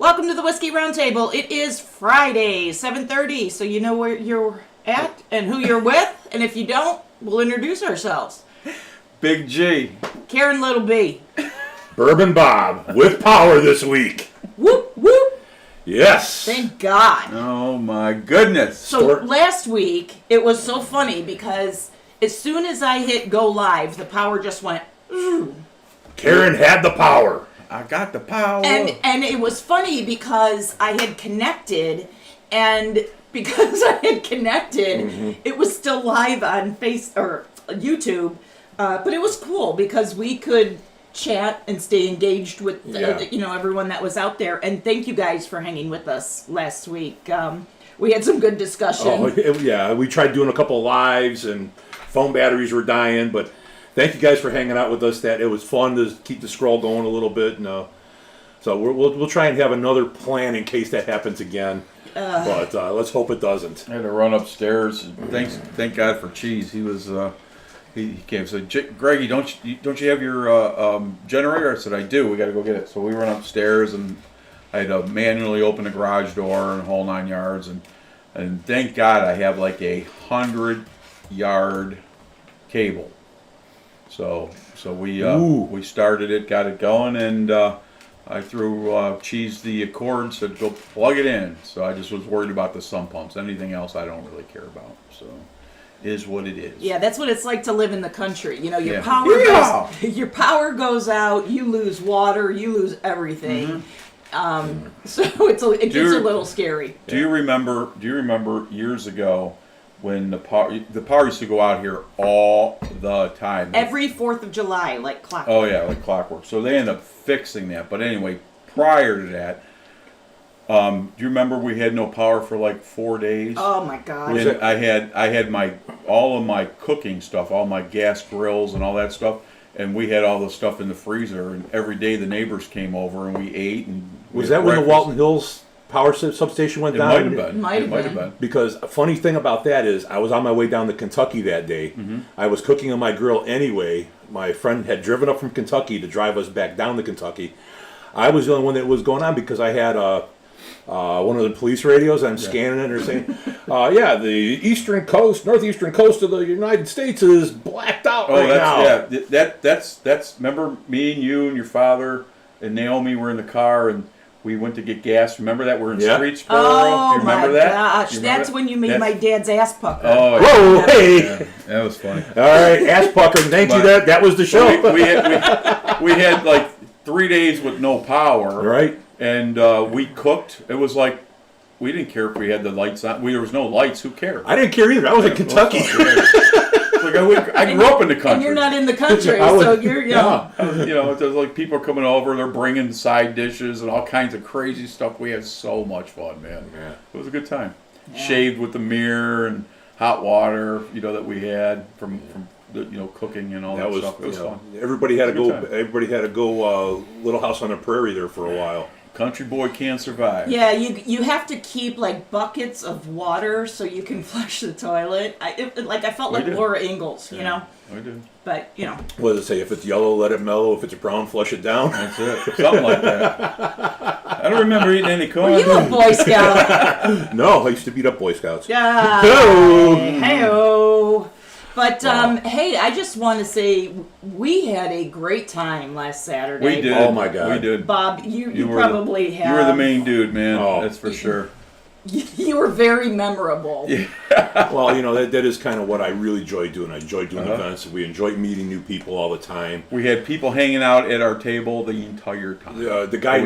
Welcome to the Whiskey Roundtable. It is Friday, 7:30, so you know where you're at and who you're with, and if you don't, we'll introduce ourselves. Big G. Karen Little B. Bourbon Bob, with power this week. Whoop, whoop. Yes. Thank God. Oh my goodness. So last week, it was so funny because as soon as I hit go live, the power just went, Karen had the power. I got the power. And it was funny because I had connected, and because I had connected, it was still live on YouTube, but it was cool because we could chat and stay engaged with everyone that was out there. And thank you guys for hanging with us last week. We had some good discussion. We tried doing a couple of lives and phone batteries were dying, but thank you guys for hanging out with us. It was fun to keep the scroll going a little bit. So we'll try and have another plan in case that happens again. But let's hope it doesn't. I had to run upstairs. Thank God for Cheese. He was he came and said, Greggy, don't you have your generator? I said, I do. We got to go get it. So we run upstairs and I had to manually open the garage door and the whole 9 yards. And thank God I have like a 100-yard cable. So we started it, got it going, and I threw Cheese the cord, said go plug it in. So I just was worried about the sump pumps. Anything else I don't really care about. So is what it is. Yeah, that's what it's like to live in the country. You know, your Yeah. power goes out, you lose water, you lose everything. So it gets a little scary. Do you remember years ago when the power used to go out here all the time? Every 4th of July, like clockwork. Oh yeah, like clockwork. So they ended up fixing that. But anyway, prior to that, do you remember we had no power for like 4 days? Oh my God! And I had all of my cooking stuff, all my gas grills and all that stuff, and we had all the stuff in the freezer. And every day the neighbors came over and we ate. And was that when the Walton Hills power substation went down? It might have been. Because a funny thing about that is I was on my way down to Kentucky that day. Mm-hmm. I was cooking on my grill anyway. My friend had driven up from Kentucky to drive us back down to Kentucky. I was the only one that was going on because I had one of the police radios. I'm scanning it and they're saying, the northeastern coast of the United States is blacked out now. Yeah, that's remember me and you and your father and Naomi were in the car and we went to get gas. Remember that? We're in Streetsboro. Oh, do you remember my that? gosh. That's when you made my dad's ass pucker. Oh, whoa, yeah. hey. Yeah, that was funny. All right, ass pucker. Thank you. That was the show. We had like 3 days with no power. Right. And we cooked. It was like, we didn't care if we had the lights on. There was no lights. Who cared? I didn't care either. I was in Kentucky. Like I grew up in the country. And you're not in the country, so you're there's like people are coming over, they're bringing side dishes and all kinds of crazy stuff. We had so much fun, man. Yeah. It was a good time. Yeah. Shaved with the mirror and hot water, that we had from cooking and all that stuff. It was fun. Everybody had to go Little House on the Prairie there for a while. Country boy can't survive. Yeah, you have to keep like buckets of water so you can flush the toilet. I felt like Laura Ingalls, you know. I do. But what does it say? If it's yellow, let it mellow. If it's brown, flush it down. That's it. Something like that. I don't remember eating any corn. Were you a Boy Scout? No, I used to beat up Boy Scouts. Yeah. Hey-o. But, hey, I just want to say we had a great time last Saturday. We did. Oh, my God. We did. Bob, you probably have. You were the main dude, man. Oh. That's for sure. You were very memorable. Yeah. Well, that is kind of what I really enjoy doing. I enjoy doing events. We enjoy meeting new people all the time. We had people hanging out at our table the entire time. The guy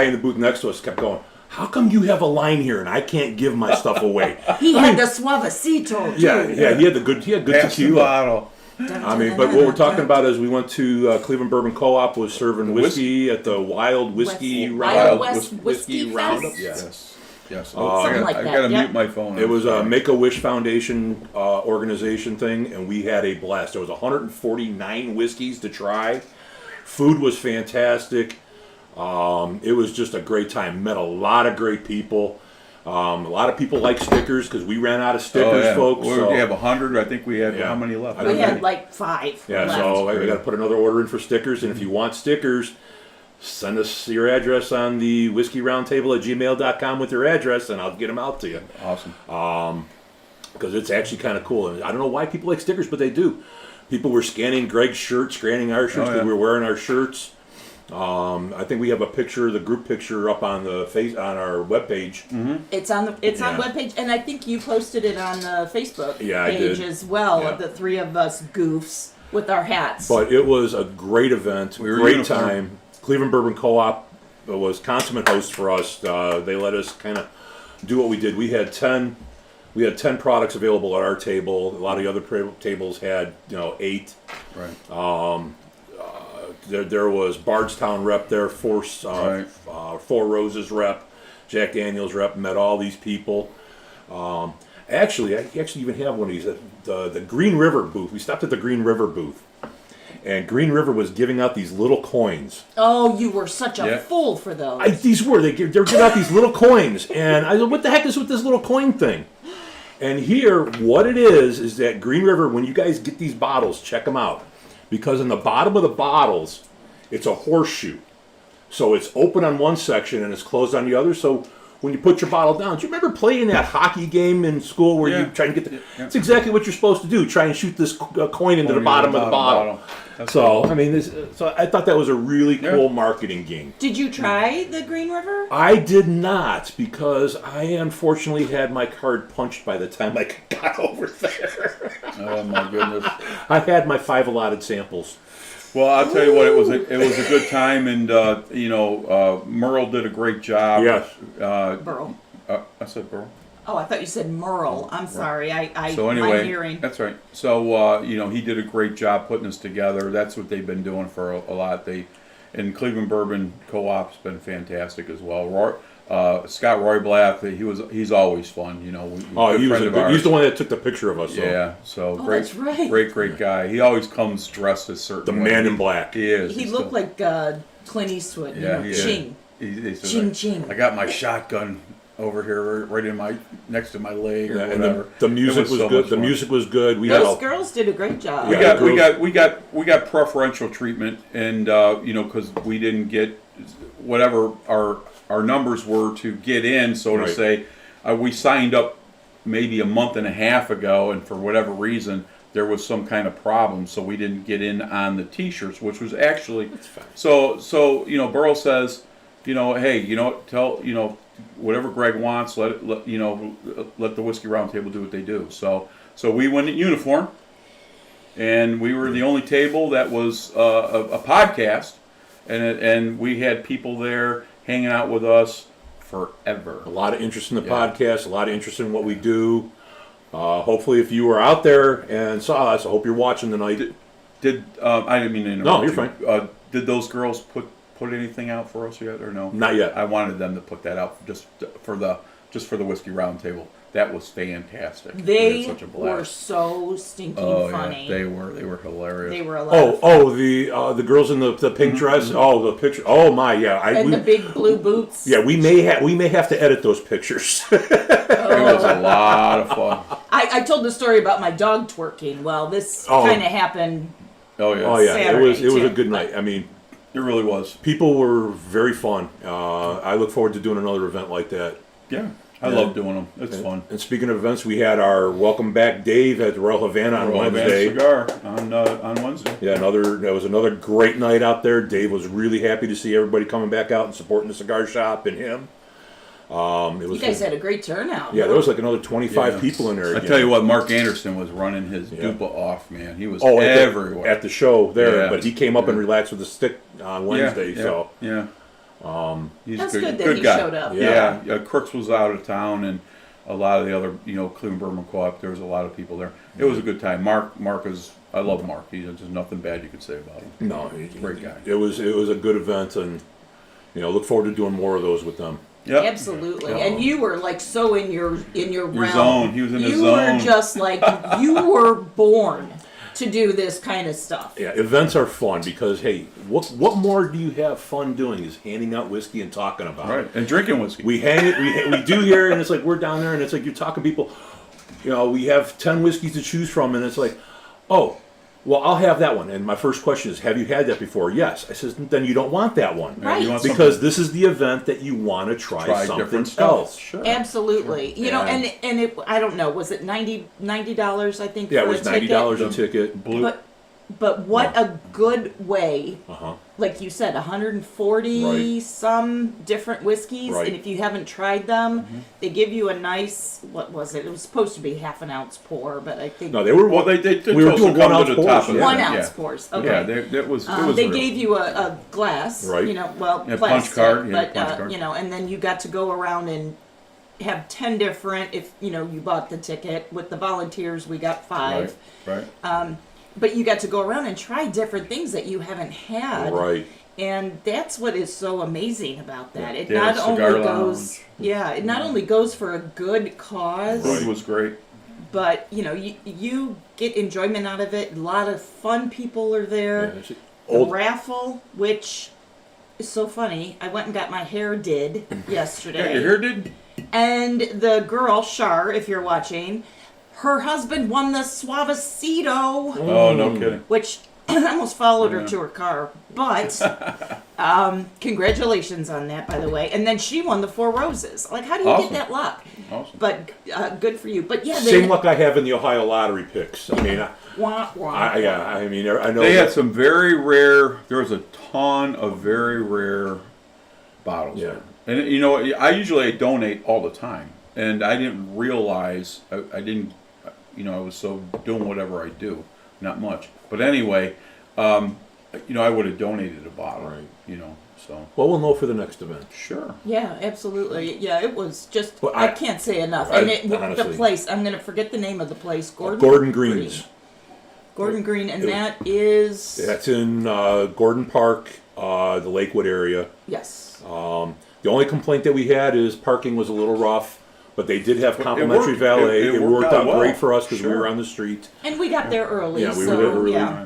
in the booth next to us kept going, how come you have a line here and I can't give my stuff away? He had the Suavecito, too. Yeah, he had good tequila. Bottle. But what we're talking about is we went to Cleveland Bourbon Co-op, was serving whiskey at the Wild Whiskey Roundup. Yes. Something like I that. got to mute my phone. It was a Make-A-Wish Foundation organization thing, and we had a blast. There was 149 whiskeys to try. Food was fantastic. It was just a great time. Met a lot of great people. A lot of people like stickers because we ran out of stickers, folks. We have 100. I think we had how many left? We had like 5. Yeah, left. so I got to put another order in for stickers. And if you want stickers, send us your address on the whiskeyroundtable@gmail.com with your address, and I'll get them out to you. Awesome. Because it's actually kind of cool. And I don't know why people like stickers, but they do. People were scanning Greg's shirt, scanning our shirts because we were wearing our shirts. I think we have a picture, the group picture, up on the on our webpage. Mm-hmm. It's on webpage, and I think you posted it on the Facebook page as well of the three of us goofs with our hats. But it was a great event, great time. Cleveland Bourbon Co-op was consummate host for us. They let us kind of do what we did. We had 10 products available at our table. A lot of the other tables had 8. Right. There was Bardstown rep there, Four Roses rep, Jack Daniels rep. Met all these people. Actually, I actually even have one of these. The Green River booth. We stopped at the Green River booth, and Green River was giving out these little coins. Oh, you were such a fool for those. They were giving out these little coins, and I said, "What the heck is with this little coin thing?" And here, what it is that Green River, when you guys get these bottles, check them out. Because in the bottom of the bottles, it's a horseshoe. So it's open on one section and it's closed on the other. So when you put your bottle down, do you remember playing that hockey game in school where you try and get the... It's exactly what you're supposed to do. Try and shoot this coin into the bottom of the bottle. So, I mean, so I thought that was a really cool marketing game. Did you try the Green River? I did not, because I unfortunately had my card punched by the time I got over there. Oh my goodness! I had my 5 allotted samples. Well, I'll tell you what, it was a good time, and Merle did a great job. Yes. Burl. I said Burl. Oh, I thought you said Merle. I'm sorry. So anyway, my hearing. That's right. So he did a great job putting this together. That's what they've been doing for a lot. And Cleveland Bourbon Co-op's been fantastic as well. Scott Royblath, he's always fun. He's the one that took the picture of us. So. Yeah. So great, that's right. great guy. He always comes dressed a certain way. The man in black. He is. He looked like Clint Eastwood. Yeah. Ching. Ching ching. I got my shotgun over here, right next to my leg, or whatever. And the music was good. The music was good. Those girls did a great job. We got preferential treatment, and because we didn't get whatever our numbers were to get in, so to say. We signed up maybe a month and a half ago, and for whatever reason there was some kind of problem, so we didn't get in on the T-shirts, which was actually so. Burl says, hey, tell whatever Greg wants, let the Whiskey Roundtable do what they do. So we went in uniform, and we were the only table that was a podcast, and we had people there hanging out with us forever. A lot of interest in the podcast, a lot of interest in what we do. Hopefully, if you were out there and saw us, I hope you're watching tonight. I didn't mean to interrupt. No, you're fine. Did those girls put anything out for us yet, or no? Not yet. I wanted them to put that out just for the Whiskey Roundtable. That was fantastic. They such a blast. were so stinking funny. Yeah, they were hilarious. They were a lot. The girls in the pink dress. Oh, the picture. Oh my, yeah. And the big blue boots. Yeah, we may have to edit those pictures. It was a lot of fun. I told the story about my dog twerking. Well, this kind of happened. Oh yeah. Saturday, it was a good night. I mean, it really was. People were very fun. I look forward to doing another event like that. Yeah. I love doing them. It's fun. And speaking of events, we had our Welcome Back Dave at the Royal Havana on Wednesday. Cigar on Wednesday. Yeah, that was another great night out there. Dave was really happy to see everybody coming back out and supporting the cigar shop and him. You guys had a great turnout. Yeah, there was like another 25 people in there. I tell you what, Mark Anderson was running his dupa off, man. He was everywhere at the show there, but he came up and relaxed with a stick on Wednesday. He's That's good that he guy. showed up. Yeah. Crooks was out of town, and a lot of the other, Cleveland Bourbon Co-op. There was a lot of people there. It was a good time. Mark is. I love Mark. There's nothing bad you could say about him. No, he's a great guy. It was a good event, and look forward to doing more of those with them. Yep. Absolutely. And you were like so in your realm. Zone. He was in his zone. You were just like you were born to do this kind of stuff. Yeah, events are fun because hey, what more do you have fun doing is handing out whiskey and talking about it. And drinking whiskey. We do here, and it's like we're down there, and it's like you're talking people. We have 10 whiskeys to choose from, and it's like, oh, well, I'll have that one. And my first question is, have you had that before? Yes. I says, then you don't want that one. Right. You want Because something- this is the event that you want to try something different stuff. else. Sure. Absolutely. You know, And- and it, I don't know, was it $90 I think Yeah, it for was a ticket? $90 a ticket. Blue. But what a good way, Uh-huh. like you said, 140 Right. some different whiskeys, Right. and if you haven't tried them, they give you a nice, what was it? It was supposed to be half an ounce pour, but I think No, they were. Well, they we were told us doing to come 1 to ounce the top pours. of the Yeah. 1 event, ounce yeah. pours. Okay. Yeah, it was. It was They real. gave you a glass, Right. you know, well, Yeah, punch plastic, card, yeah, but punch card. you know, and then you got to go around and have 10 different. If you know you bought the ticket with the volunteers, we got 5. Right. But you got to go around and try different things that you haven't had. Right. And that's what is so amazing about that. It Yeah, not the only cigar goes, lounge. it not only goes for a good cause, Food was great. but you know, you get enjoyment out of it. A lot of fun people are there. Yeah, it's- The Old, raffle, which is so funny. I went and got my hair did yesterday. Yeah, your hair did. And the girl, Shar, if you're watching, her husband won the Suavecito, Oh, no kidding. which I almost followed her Yeah. to her car. But congratulations on that, by the way. And then she won the Four Roses. Like, how do you Awesome. get that luck? Awesome. But good for you. But yeah, they same luck I have in the Ohio lottery picks. I mean, wah, wah. I know. They that- had some very rare. There was a ton of very rare bottles. Yeah. And you know, I usually donate all the time, and I didn't realize I didn't. You know, I was so doing whatever I do, not much. But anyway, you know, I would have donated a bottle. Right. You know, so Well, we'll know for the next event. sure. Yeah, absolutely. Yeah, it was just, Well, I I- can't say enough. I- And the honestly. place, I'm going to forget the name of the place. Gordon Green's. Gordon Green, and It- that is, That's in Gordon Park, the Lakewood area. yes. The only complaint that we had is parking was a little rough, but they did have It complimentary worked- valet. it It worked worked out out well. great for us because we Sure. were on the street. And we got there early, Yeah, we so, were there early. yeah.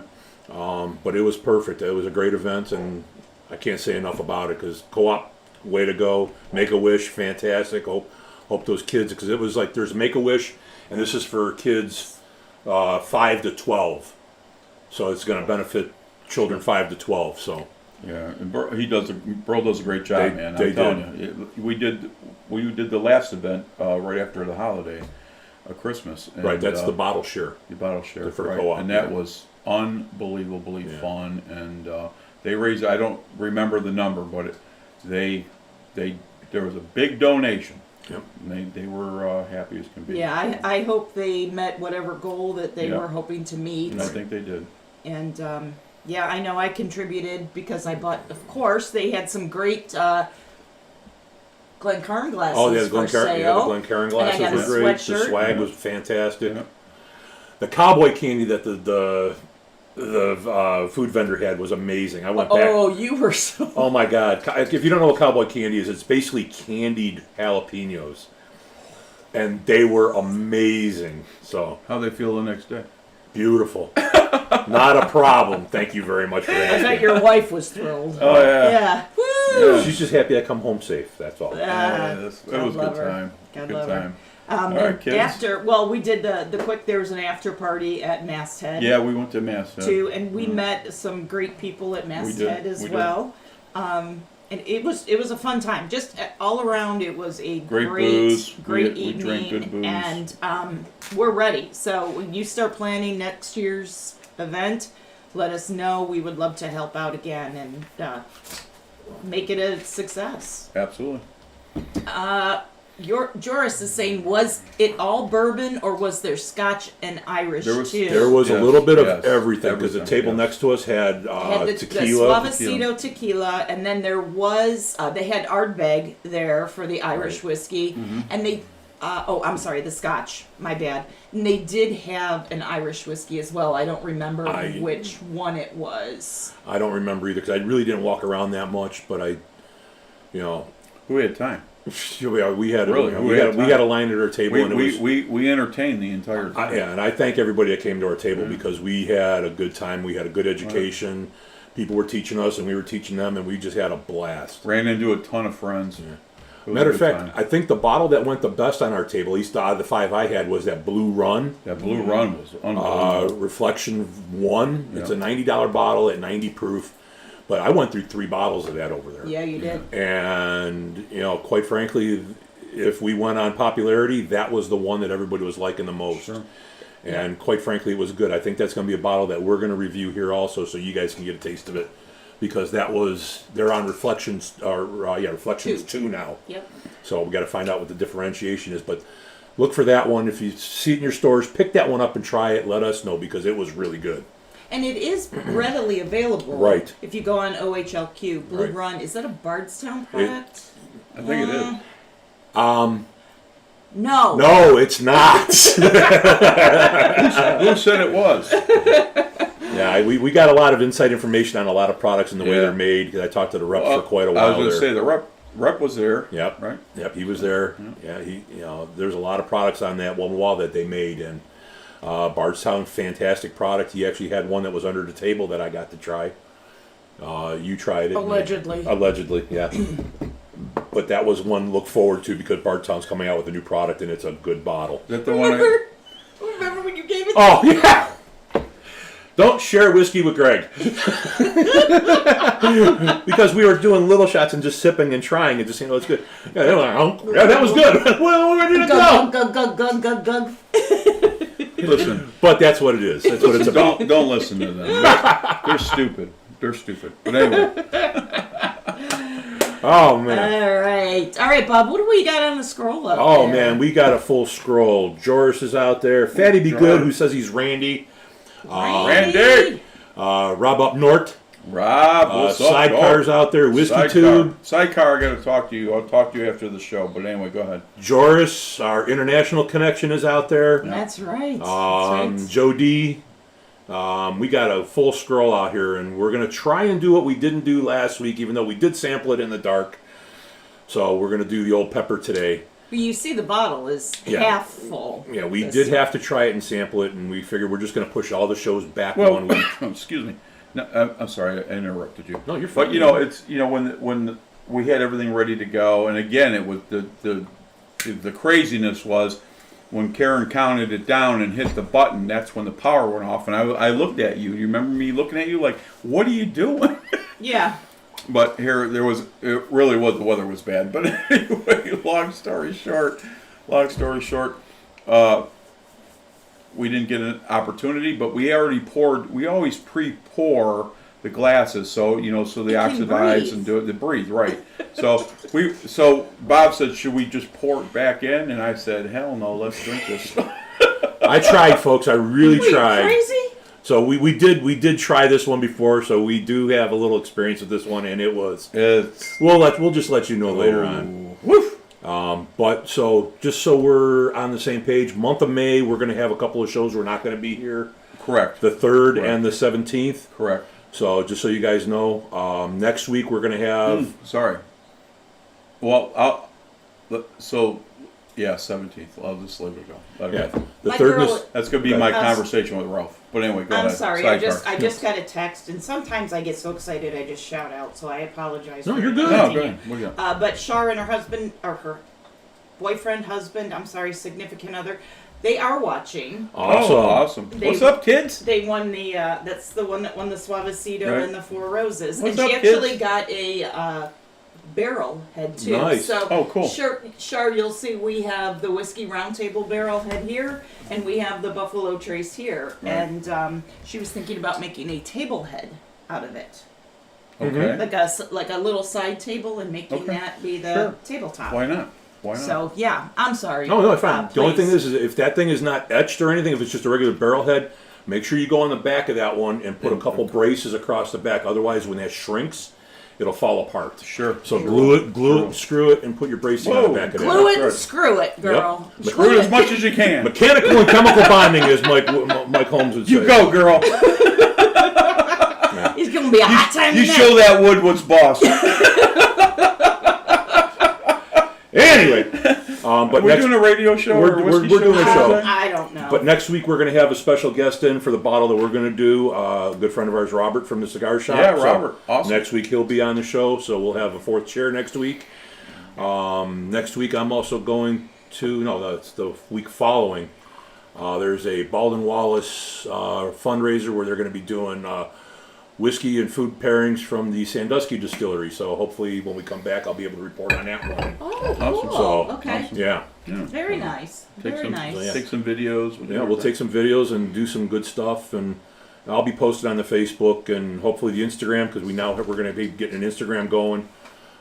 But it was perfect. It was a great event, and I can't say enough about it because co-op, way to go. Make-A-Wish, fantastic. Hope those kids, because it was like there's Make-A-Wish, and this is for kids 5 to 12. So it's going to benefit children 5 to 12. So Yeah, and Burl does a great job, They- man. they I'm telling you, we did the last event right after the holiday, Christmas. And, right, that's the bottle share. the bottle share, for right? co-op, And that yeah. was unbelievably Yeah. fun. And they raised, I don't remember the number, but there was a big donation. Yep. And they were happy as can be. Yeah, I hope they met whatever goal that they Yeah. were hoping to meet. And I think they did. And yeah, I know I contributed because I bought, of course, they had some great Glencairn glasses Oh, yeah, the for Glencairn, sale. yeah, the Glencairn glasses got a were great. The sweatshirt. swag Yeah. was fantastic. Yeah. The cowboy candy that the food vendor had was amazing. I went back. Oh, you were so. Oh my God! If you don't know what cowboy candy is, it's basically candied jalapenos, and they were amazing. So How they feel the next day? beautiful, not a problem. Thank you very much for I bet asking. your wife was thrilled. Oh yeah. Yeah. Woo! She's just happy I come home safe. That's all. Yeah, it God was a love good her. time. God Good love her. time. All right, kids. we did the quick. There was an after party at Masthead. Yeah, we went to Mass. Too, and we met some great people at Masthead as we did. well. And it was a fun time. Just all around, it was a Great booze. great We evening, drank good booze. and we're ready. So when you start planning next year's event, let us know. We would love to help out again and make it a success. Absolutely. Joris is saying, was it all bourbon or was there Scotch and Irish There was- too? There was a Yes, little bit of yes, everything because the everything, table yes. next to us had had the tequila. Suavecito tequila, and then there was they had Ardbeg there for the Irish whiskey, Mm-hmm. and they I'm sorry, the Scotch. My bad. And they did have an Irish whiskey as well. I don't remember which one it was. I don't remember either because I really didn't walk around that much, but We had time. we had Really? we had a line at our table, and it was We entertained the entire time. yeah, and I thank everybody that came to our table because we had a good time. We had a good education. People were teaching us, and we were teaching them, and we just had a blast. Ran into a ton of friends. It was Matter a of good fact, time. I think the bottle that went the best on our table, at least out of the 5 I had, was that Blue Run. That Blue Run was unbelievable. Reflection 1. It's a Yeah. $90 bottle at 90 proof. But I went through 3 bottles of that over there. Yeah, you did. And, quite frankly, if we went on popularity, that was the one that everybody was liking the most. Sure. And quite frankly, it was good. I think that's going to be a bottle that we're going to review here also, so you guys can get a taste of it. Because they're on Reflections, Reflections 2 now. Yep. So we got to find out what the differentiation is. But look for that one. If you see it in your stores, pick that one up and try it. Let us know, because it was really good. And it is readily available. Right. If you go on OHLQ, Blue Right. Run, is that a Bardstown product? I think it is. No. No, it's not. Who said it was? Yeah, we got a lot of inside information on a lot of products and the way Yeah. they're made, because I talked to the rep for quite a while. I was going to there. say the rep was there. Yep. Right. Yep. He was there. Yeah. There's a lot of products on that one wall that they made, and Bardstown, fantastic product. He actually had one that was under the table that I got to try. You tried it. Allegedly. Allegedly, yeah. But that was one to look forward to, because Bardstown's coming out with a new product, and it's a good bottle. Is that the one? Remember when you gave it? Oh yeah. Don't share whiskey with Greg. Because we were doing little shots and just sipping and trying and just saying, "Oh, it's good." Yeah, they were like, "Oh, yeah, that was good." Well, where did it go? Gug. Listen, But that's what it is. That's what it's about. don't listen to them. They're stupid. They're stupid. But anyway, Oh man. All right, Bob. What do we got on the scroll up Oh there? man, we got a full scroll. Joris is out there. Fatty Be Good, who says he's Randy. Randy, Rob Up North. Rob, what's up? Sidecar's out there. Whiskey Sidecar. Tube. Sidecar, I got to talk to you. I'll talk to you after the show. But anyway, go ahead. Joris, our international connection, is out there. That's right. That's right. Joe D. We got a full scroll out here, and we're going to try and do what we didn't do last week, even though we did sample it in the dark. So we're going to do the Old Pepper today. But you see, the bottle is half full. Yeah, we This did time. have to try it and sample it, and we figured we're just going to push all the shows back Well, 1 week. excuse me. No, I'm sorry, I interrupted you. No, you're fine. But it's when we had everything ready to go, and again, it was the craziness was when Karen counted it down and hit the button. That's when the power went off, and I looked at you. You remember me looking at you like, "What are you doing?" Yeah. But it really was, the weather was bad. But anyway, long story short, we didn't get an opportunity, but we always pre-pour the glasses, so so they It can oxidize breathe. and do it to breathe, right. So Bob said, should we just pour it back in? And I said, hell no, let's drink this. I tried, folks. I really Wait, tried. crazy? So we did try this one before, so we do have a little experience with this one, and it was. It's We'll just let you know later on. woof. But just so we're on the same page, month of May we're going to have a couple of shows. We're not going to be here. Correct. The 3rd Correct. and the 17th. Correct. So just so you guys know, next week we're going to have. Sorry. Well, 17th. I'll just let it go. Let it go. The My 3rd girl- is. That's gonna be my conversation with Ralph. But anyway, go I'm ahead. sorry. Sidecar. I just got a text, and sometimes I get so excited I just shout out. So I apologize. No, for you're good. No, interrupting go you. ahead. What do you got? But Shar and her husband, or her boyfriend, significant other, they are watching. Awesome. Oh, awesome. They- What's up, kids? They won the. That's the one that won the Suavecito Right. and the Four Roses, What's and she up, kids? actually got a barrel head too. Nice. So Oh, cool. Shar, you'll see we have the Whiskey Roundtable barrel head here, and we have the Buffalo Trace here. Right. And she was thinking about making a table head out of it, Okay. like a little side table, and making Okay. that be the Sure. tabletop. Why not? Why not? So yeah, I'm sorry. No, it's fine. The only thing please. is if that thing is not etched or anything, if it's just a regular barrel head, make sure you go on the back of that one and put a couple braces across the back. Otherwise, when that shrinks, it'll fall apart. Sure. So glue it, screw it, and put your bracing on the Whoa. back of that. glue it Right. and screw it, girl. Yep. Screw it as much as you can. Mechanical and chemical bonding, as Mike Holmes would say. You go, girl. It's gonna be a hot time. You tonight. show that wood what's boss. Anyway, but We're next, doing a radio show or a we're whiskey doing a show. I don't know. but next week we're going to have a special guest in for the bottle that we're going to do. A good friend of ours, Robert from the Cigar Shop. Yeah, So Robert. Awesome. Next week he'll be on the show, so we'll have a 4th chair next week. Next week I'm also going to, no, that's the week following. There's a Baldwin Wallace fundraiser where they're going to be doing whiskey and food pairings from the Sandusky distillery. So hopefully when we come back, I'll be able to report on that one. Oh, Awesome. cool. So, Okay. Yeah. Very nice. Take Very some, nice. take some videos. Yeah, we'll take some videos and do some good stuff, and I'll be posted on the Facebook and hopefully the Instagram, because we're going to be getting an Instagram going.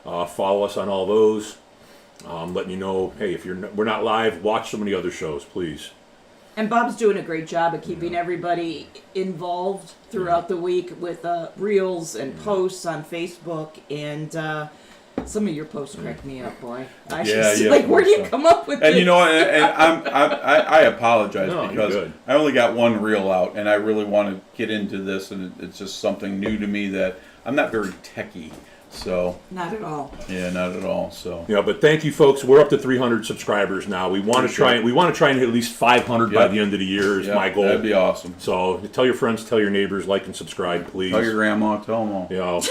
Follow us on all those. Letting you know, hey, if we're not live, watch some of the other shows, please. And Bob's doing a great job of keeping everybody involved throughout the week with reels and posts on Facebook. And some of your posts crack me up, boy. Like, where do you come up with this? And you know, and I apologize No, you're because good. I only got one reel out, and I really want to get into this, and it's just something new to me that I'm not very techie. So Not at all. yeah, not at all. So Yeah, but thank you, folks. We're up to 300 subscribers now. We want to try. We want to try and hit at least 500 by Yep. the end of the year. Is yeah, my goal. That'd be awesome. So tell your friends, tell your neighbors, like and subscribe, please. Tell your grandma, tell them all. You know,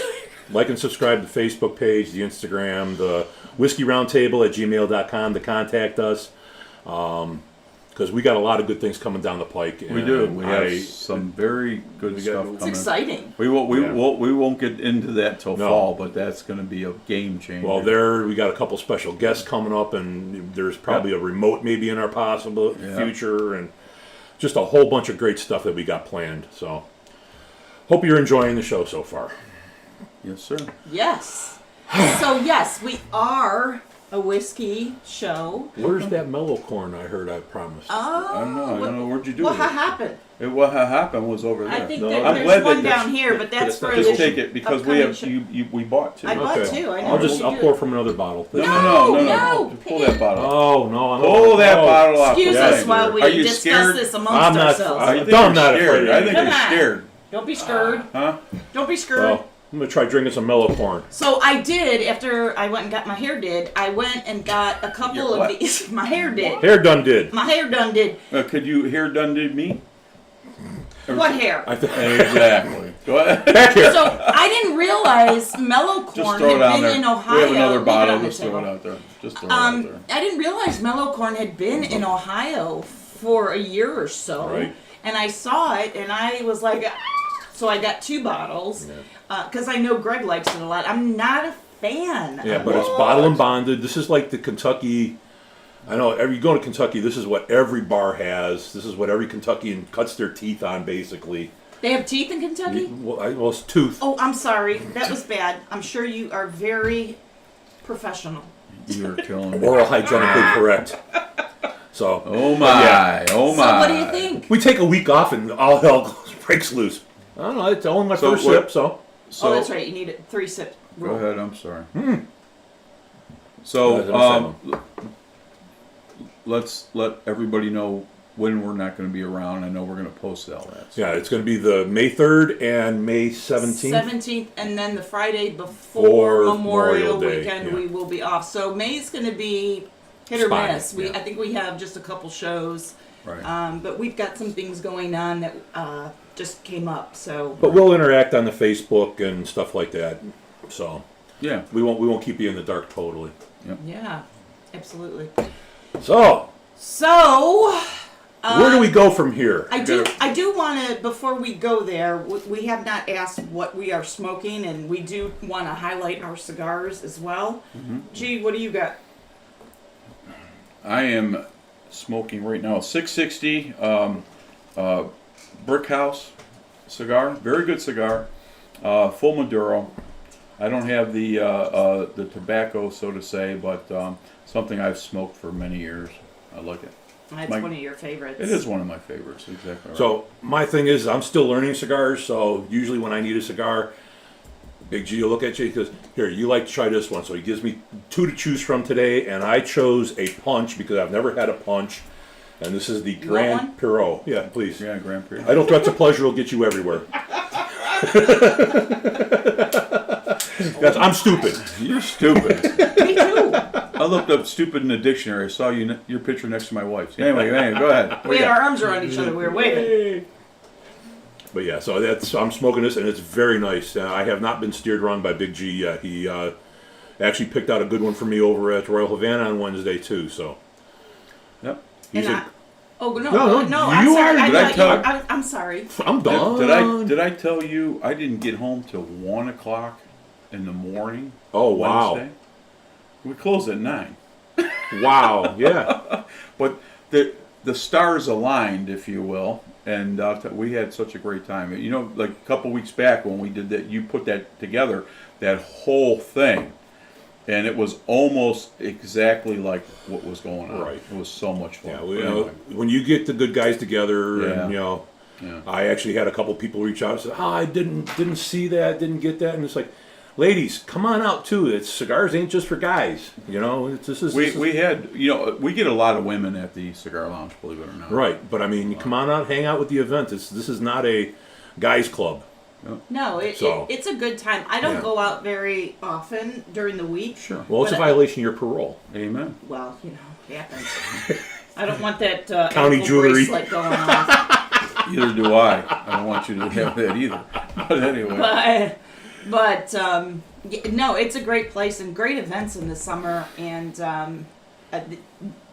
like and subscribe to the Facebook page, the Instagram, the whiskeyroundtable@gmail.com to contact us. Because we got a lot of good things coming down the pike. We do. We have some very good stuff It's coming. exciting. We won't get into that till No. fall, but that's going to be a game changer. Well, we got a couple special guests coming up, and there's probably a remote maybe in our possible future, and just a whole bunch of great stuff that we got planned. So, hope you're enjoying the show so far. Yes, sir. Yes. So, yes, we are a whiskey show. Where's that mellow corn I heard I promised? Oh. I don't know. Where'd you do What it? happened? What happened was over there. I think No, that I'm there's glad one that down here, but that's for Just the take it because we have we bought two. I bought two. I know I'll what you I'll do. pour from another bottle. No. No, Pull that bottle. Oh no! Pull that bottle off. Excuse the us thing. while we Are you discuss scared? this I'm amongst not- ourselves. I think I'm you're not scared. afraid. I think Come you're on. scared. Don't be scared. Huh? Don't be scared. Well, I'm gonna try drinking some mellow corn. So I did, after I went and got my hair did, I went and got a couple Your of what? these. My hair did. Hair done did. My hair done did. Could you hair done to me? What hair? I think Exactly. Go ahead. back here. So I didn't realize mellow Just corn throw it had on been there. in Ohio. We have another Leave it bottle. on the Just throw it table. out there. Just throw it out there. I didn't realize mellow corn had been in Ohio for a year or so. Right. And I saw it and I was like, "Ah." So I got two bottles because I know Greg likes it a lot. I'm not a fan. Yeah, of but it. it's bottle and bonded. This is like the Kentucky. I know. You go to Kentucky. This is what every bar has. This is what every Kentuckian cuts their teeth on, basically. They have teeth in Kentucky? Well, it's tooth. Oh, I'm sorry. That was bad. I'm sure you are very professional. You're killing me. Oral hygienically correct. So. Oh my! Yeah. Oh my! So what do you think? We take a week off and all hell breaks loose. I don't know. It's only my first what- sip, so. So, Oh, that's right. You need a 3-sip Go rule. ahead. I'm sorry. Go So ahead, let's let everybody know when we're not going to be around. I know we're going to post all that. Yeah, it's going to be the May 3rd and May 17th. 17th, and then the Friday before For Memorial Memorial Day, Weekend, yeah. we will be off. So May's going to be hit or Spotty, miss. yeah. I think we have just a couple shows, Right. but we've got some things going on that just came up. So But we'll interact on the Facebook and stuff like that. So Yeah. we won't keep you in the dark totally. yeah, absolutely. So So where do we go from here? I do want to, before we go there, we have not asked what we are smoking, and we do want to highlight our cigars as well. Gee, what do you got? I am smoking right now a 660 Brick House cigar. Very good cigar. Full Maduro. I don't have the tobacco, so to say, but something I've smoked for many years. I like it. That's Mike- one of your favorites. It is one of my favorites. Exactly. Right. So my thing is, I'm still learning cigars. So usually when I need a cigar, Big G will look at you. He goes, "Here, you like to try this one." So he gives me two to choose from today, and I chose a punch because I've never had a punch, and this is the want Grand one? Perot. Yeah, please. yeah, Grand Prix. Idle threats of pleasure will get you everywhere. I'm stupid. You're stupid. Me too. I looked up stupid in the dictionary. I saw your picture next to my wife's. Anyway, go ahead. What We do you had got? our arms around each other. We were waving. But yeah, so I'm smoking this, and it's very nice. I have not been steered wrong by Big G yet. He, actually picked out a good one for me over at Royal Havana on Wednesday too. So. Yep. He's And a- no, I'm you sorry. are- Did I tell- I'm sorry. I'm done. Did I tell you I didn't get home till 1 o'clock in the morning? Oh, wow. Wednesday? We closed at 9. Wow. Yeah. But the stars aligned, if you will, and we had such a great time. You know, like a couple weeks back when we did that, you put that together, that whole thing, and it was almost exactly like what was going on. Right. It was so much fun. Yeah. But We, anyway. when you get the good guys together, Yeah. and Yeah. I actually had a couple people reach out and say, I didn't see that, didn't get that, and it's like, ladies, come on out too. It's cigars ain't just for guys. This is We had, we get a lot of women at the cigar lounge, believe it or not. right. But I mean, come on out, hang out with the event. This is not a guys club. No, it's a good time. I don't Yeah. go out very often during the week. Sure. Well, it's a But- violation of your parole. Amen. Well, it happens. I don't want that County ankle jewelry. bracelet going off. Either do I. I don't want you to have that either. But anyway. No, it's a great place and great events in the summer, and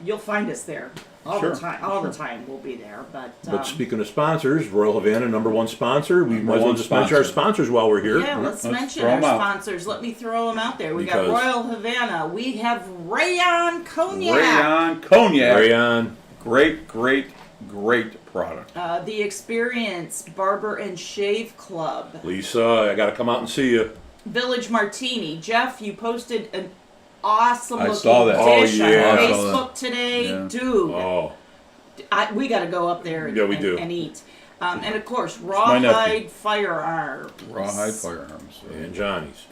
you'll find us there all Sure, the time. All the sure. time we'll be there. But Speaking of sponsors, Royal Havana, #1 sponsor. We Number might as well one just mention our sponsor. sponsors while we're here. yeah, let's Let's mention throw our 'em out. sponsors. Let me throw them out there. We got Because- Royal Havana. We have Rayon Cognac. Rayon Cognac. Rayon. Great product. The Experience Barber and Shave Club. Lisa, I got to come out and see you. Village Martini. Jeff, you posted an awesome I looking saw that. dish Oh, on yeah. I saw Facebook today. Yeah. Dude, Oh, we got to go up there and, Yeah, we do. and eat. And of course, my nephew. Rawhide Firearms. Rawhide Firearms. and Johnny's.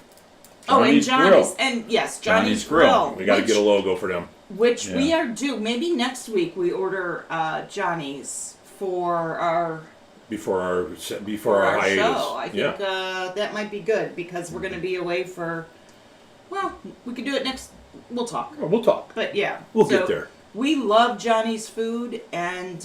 Oh, and Johnny's Johnny's. Grill. And yes, Johnny's Johnny's Grill. Grill. We got to which- get a logo for them. Which we Yeah. are due. Maybe next week we order Johnny's for our Before our hiatus. show. I yeah. think that might be good because we're going to be away for. Well, we could do it next. We'll talk. Oh, we'll talk. But yeah, We'll so get there. We love Johnny's food, and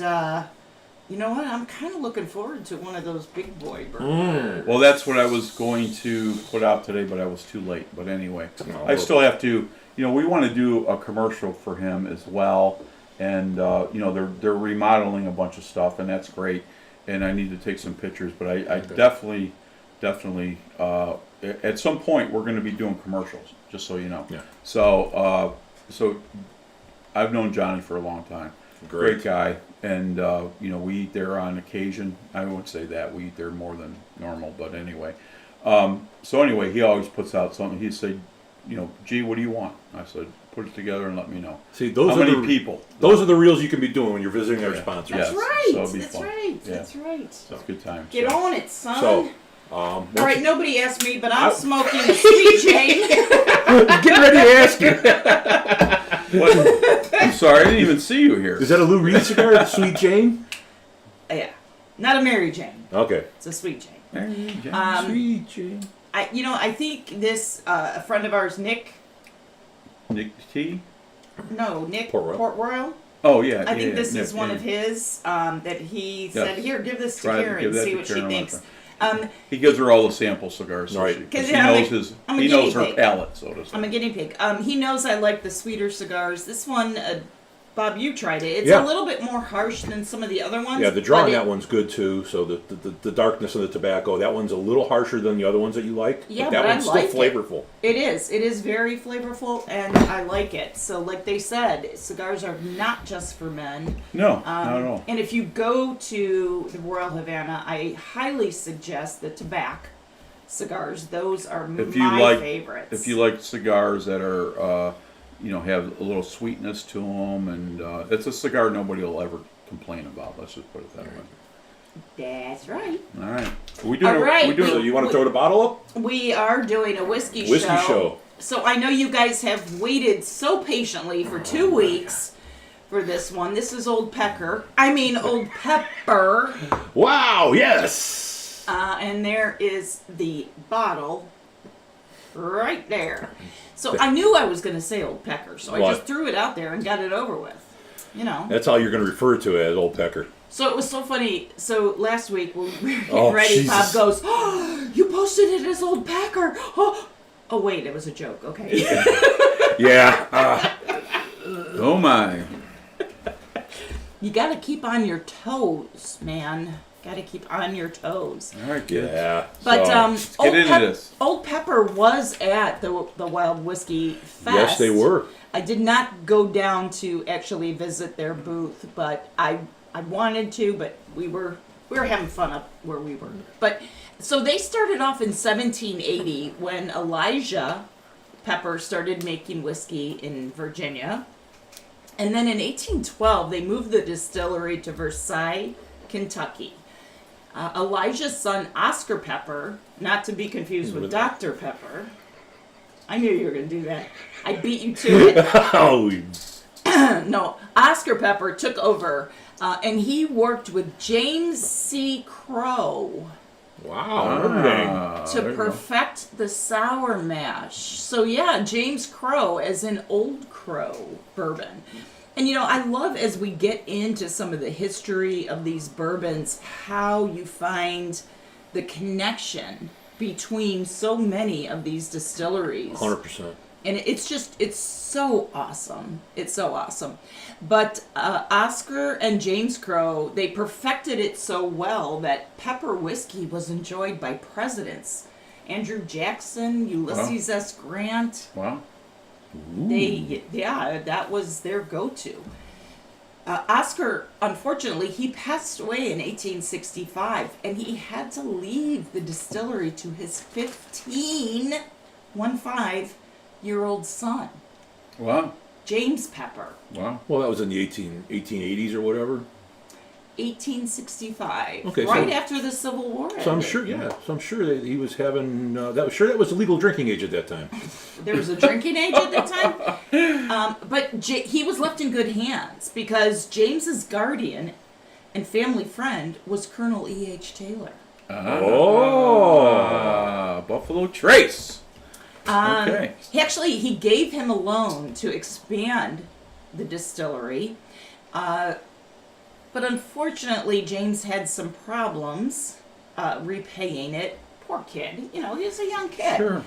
you know what? I'm kind of looking forward to one of those big boy burgers. Well, that's what I was going to put out today, but I was too late. But anyway, Oh. I still have to. We want to do a commercial for him as well, and they're remodeling a bunch of stuff, and that's great. And I need to take some pictures, but I definitely, at some point we're going to be doing commercials, just so you know. Yeah. So I've known Johnny for a long time. Great. Guy, and we eat there on occasion. I won't say that we eat there more than normal, but anyway. So anyway, he always puts out something. He said, gee, what do you want? I said, put it together and let me know. See, those How are many the people? Those are the reels you can be doing when you're visiting our Yeah. sponsors. Yes. That's right. so it'll be That's fun. right. Yeah. That's right. It's a good time. Get so. on it, son. So, All right, nobody asked me, but I'm I- smoking a Sweet Jane. get ready to ask you. What? I'm sorry, I didn't even see you here. Is that a Lou Reed cigar, Sweet Jane? Yeah, not a Mary Jane. Okay. It's a Sweet Jane. Mary Jane. Sweet Jane. I think this a friend of ours, Nick. Nick T. Nick Port Royal? Oh yeah. I think yeah, this Nick, is one yeah. of his that he said, "Here, give this to Try to Karen give and that see to what Karen she one thinks." He gives her all the sample cigars, so Right. she, 'Cause, he yeah, knows I'm a he knows guinea her pig. palate, so to say. I'm a guinea pig. He knows I like the sweeter cigars. This one, Bob, you tried it. It's Yeah. a little bit more harsh than some of the other ones. Yeah, the draw on but that one's good too. So the darkness of the tobacco, that one's a little harsher than the other ones that you like. Yeah, that but I one's like still it. flavorful. It is. It is very flavorful, and I like it. So, like they said, cigars are not just for men. No, not at all. And if you go to the Royal Havana, I highly suggest the tobacco cigars. Those are If you my like, favorites. if you like cigars that are, have a little sweetness to them, and it's a cigar nobody will ever complain about. Let's just put it that way. That's right. All right. We doing? All right, We doing? So you want to throw the bottle up? We are doing a whiskey Show. So I know you guys have waited so patiently for 2 weeks for this one. This is Old Pecker. Old Pepper. Wow! Yes. And there is the bottle right there. So I knew I was going to say Old Pecker, so I What? just threw it out there and got it over with. That's all you're going to refer to it as Old Pecker. So it was so funny. So last week when we were getting Oh, ready, Jesus. Bob goes, "Oh, you posted it as Old Pecker. Oh, wait, it was a joke. Okay. Yeah. Oh my. You got to keep on your toes, man. Got to keep on your toes. All right, kids. Yeah. But So, Let's get into this. Old Pepper was at the Wild Whiskey Fest. yes, they were. I did not go down to actually visit their booth, but I wanted to, but we were having fun up where we were. But so they started off in 1780 when Elijah Pepper started making whiskey in Virginia. And then in 1812, they moved the distillery to Versailles, Kentucky. Elijah's son, Oscar Pepper, not to be confused with Dr. Pepper. I knew you were going to do that. I beat you to it. Oh, No, Oscar Pepper took over, and he worked with James C. Crowe wow. to perfect the sour mash. So yeah, James Crowe as in Old Crow bourbon. And you know, I love as we get into some of the history of these bourbons, how you find the connection between so many of these distilleries. 100%. And it's so awesome. It's so awesome. But Oscar and James Crowe, they perfected it so well that pepper whiskey was enjoyed by presidents. Andrew Jackson, Ulysses S. Grant. Wow. That was their go-to. Oscar, unfortunately, he passed away in 1865, and he had to leave the distillery to his 15-year-old son, Wow. James Pepper. Wow. Well, that was in the 1880s or whatever. 1865, Okay, right so- after the Civil War ended. So I'm sure, So I'm sure that he was having. That was the legal drinking age at that time. There was a drinking age at that time. But he was left in good hands because James's guardian and family friend was Colonel E.H. Taylor. Buffalo Trace. Okay. He gave him a loan to expand the distillery. But unfortunately, James had some problems repaying it. Poor kid. You know, he was a young kid. Sure.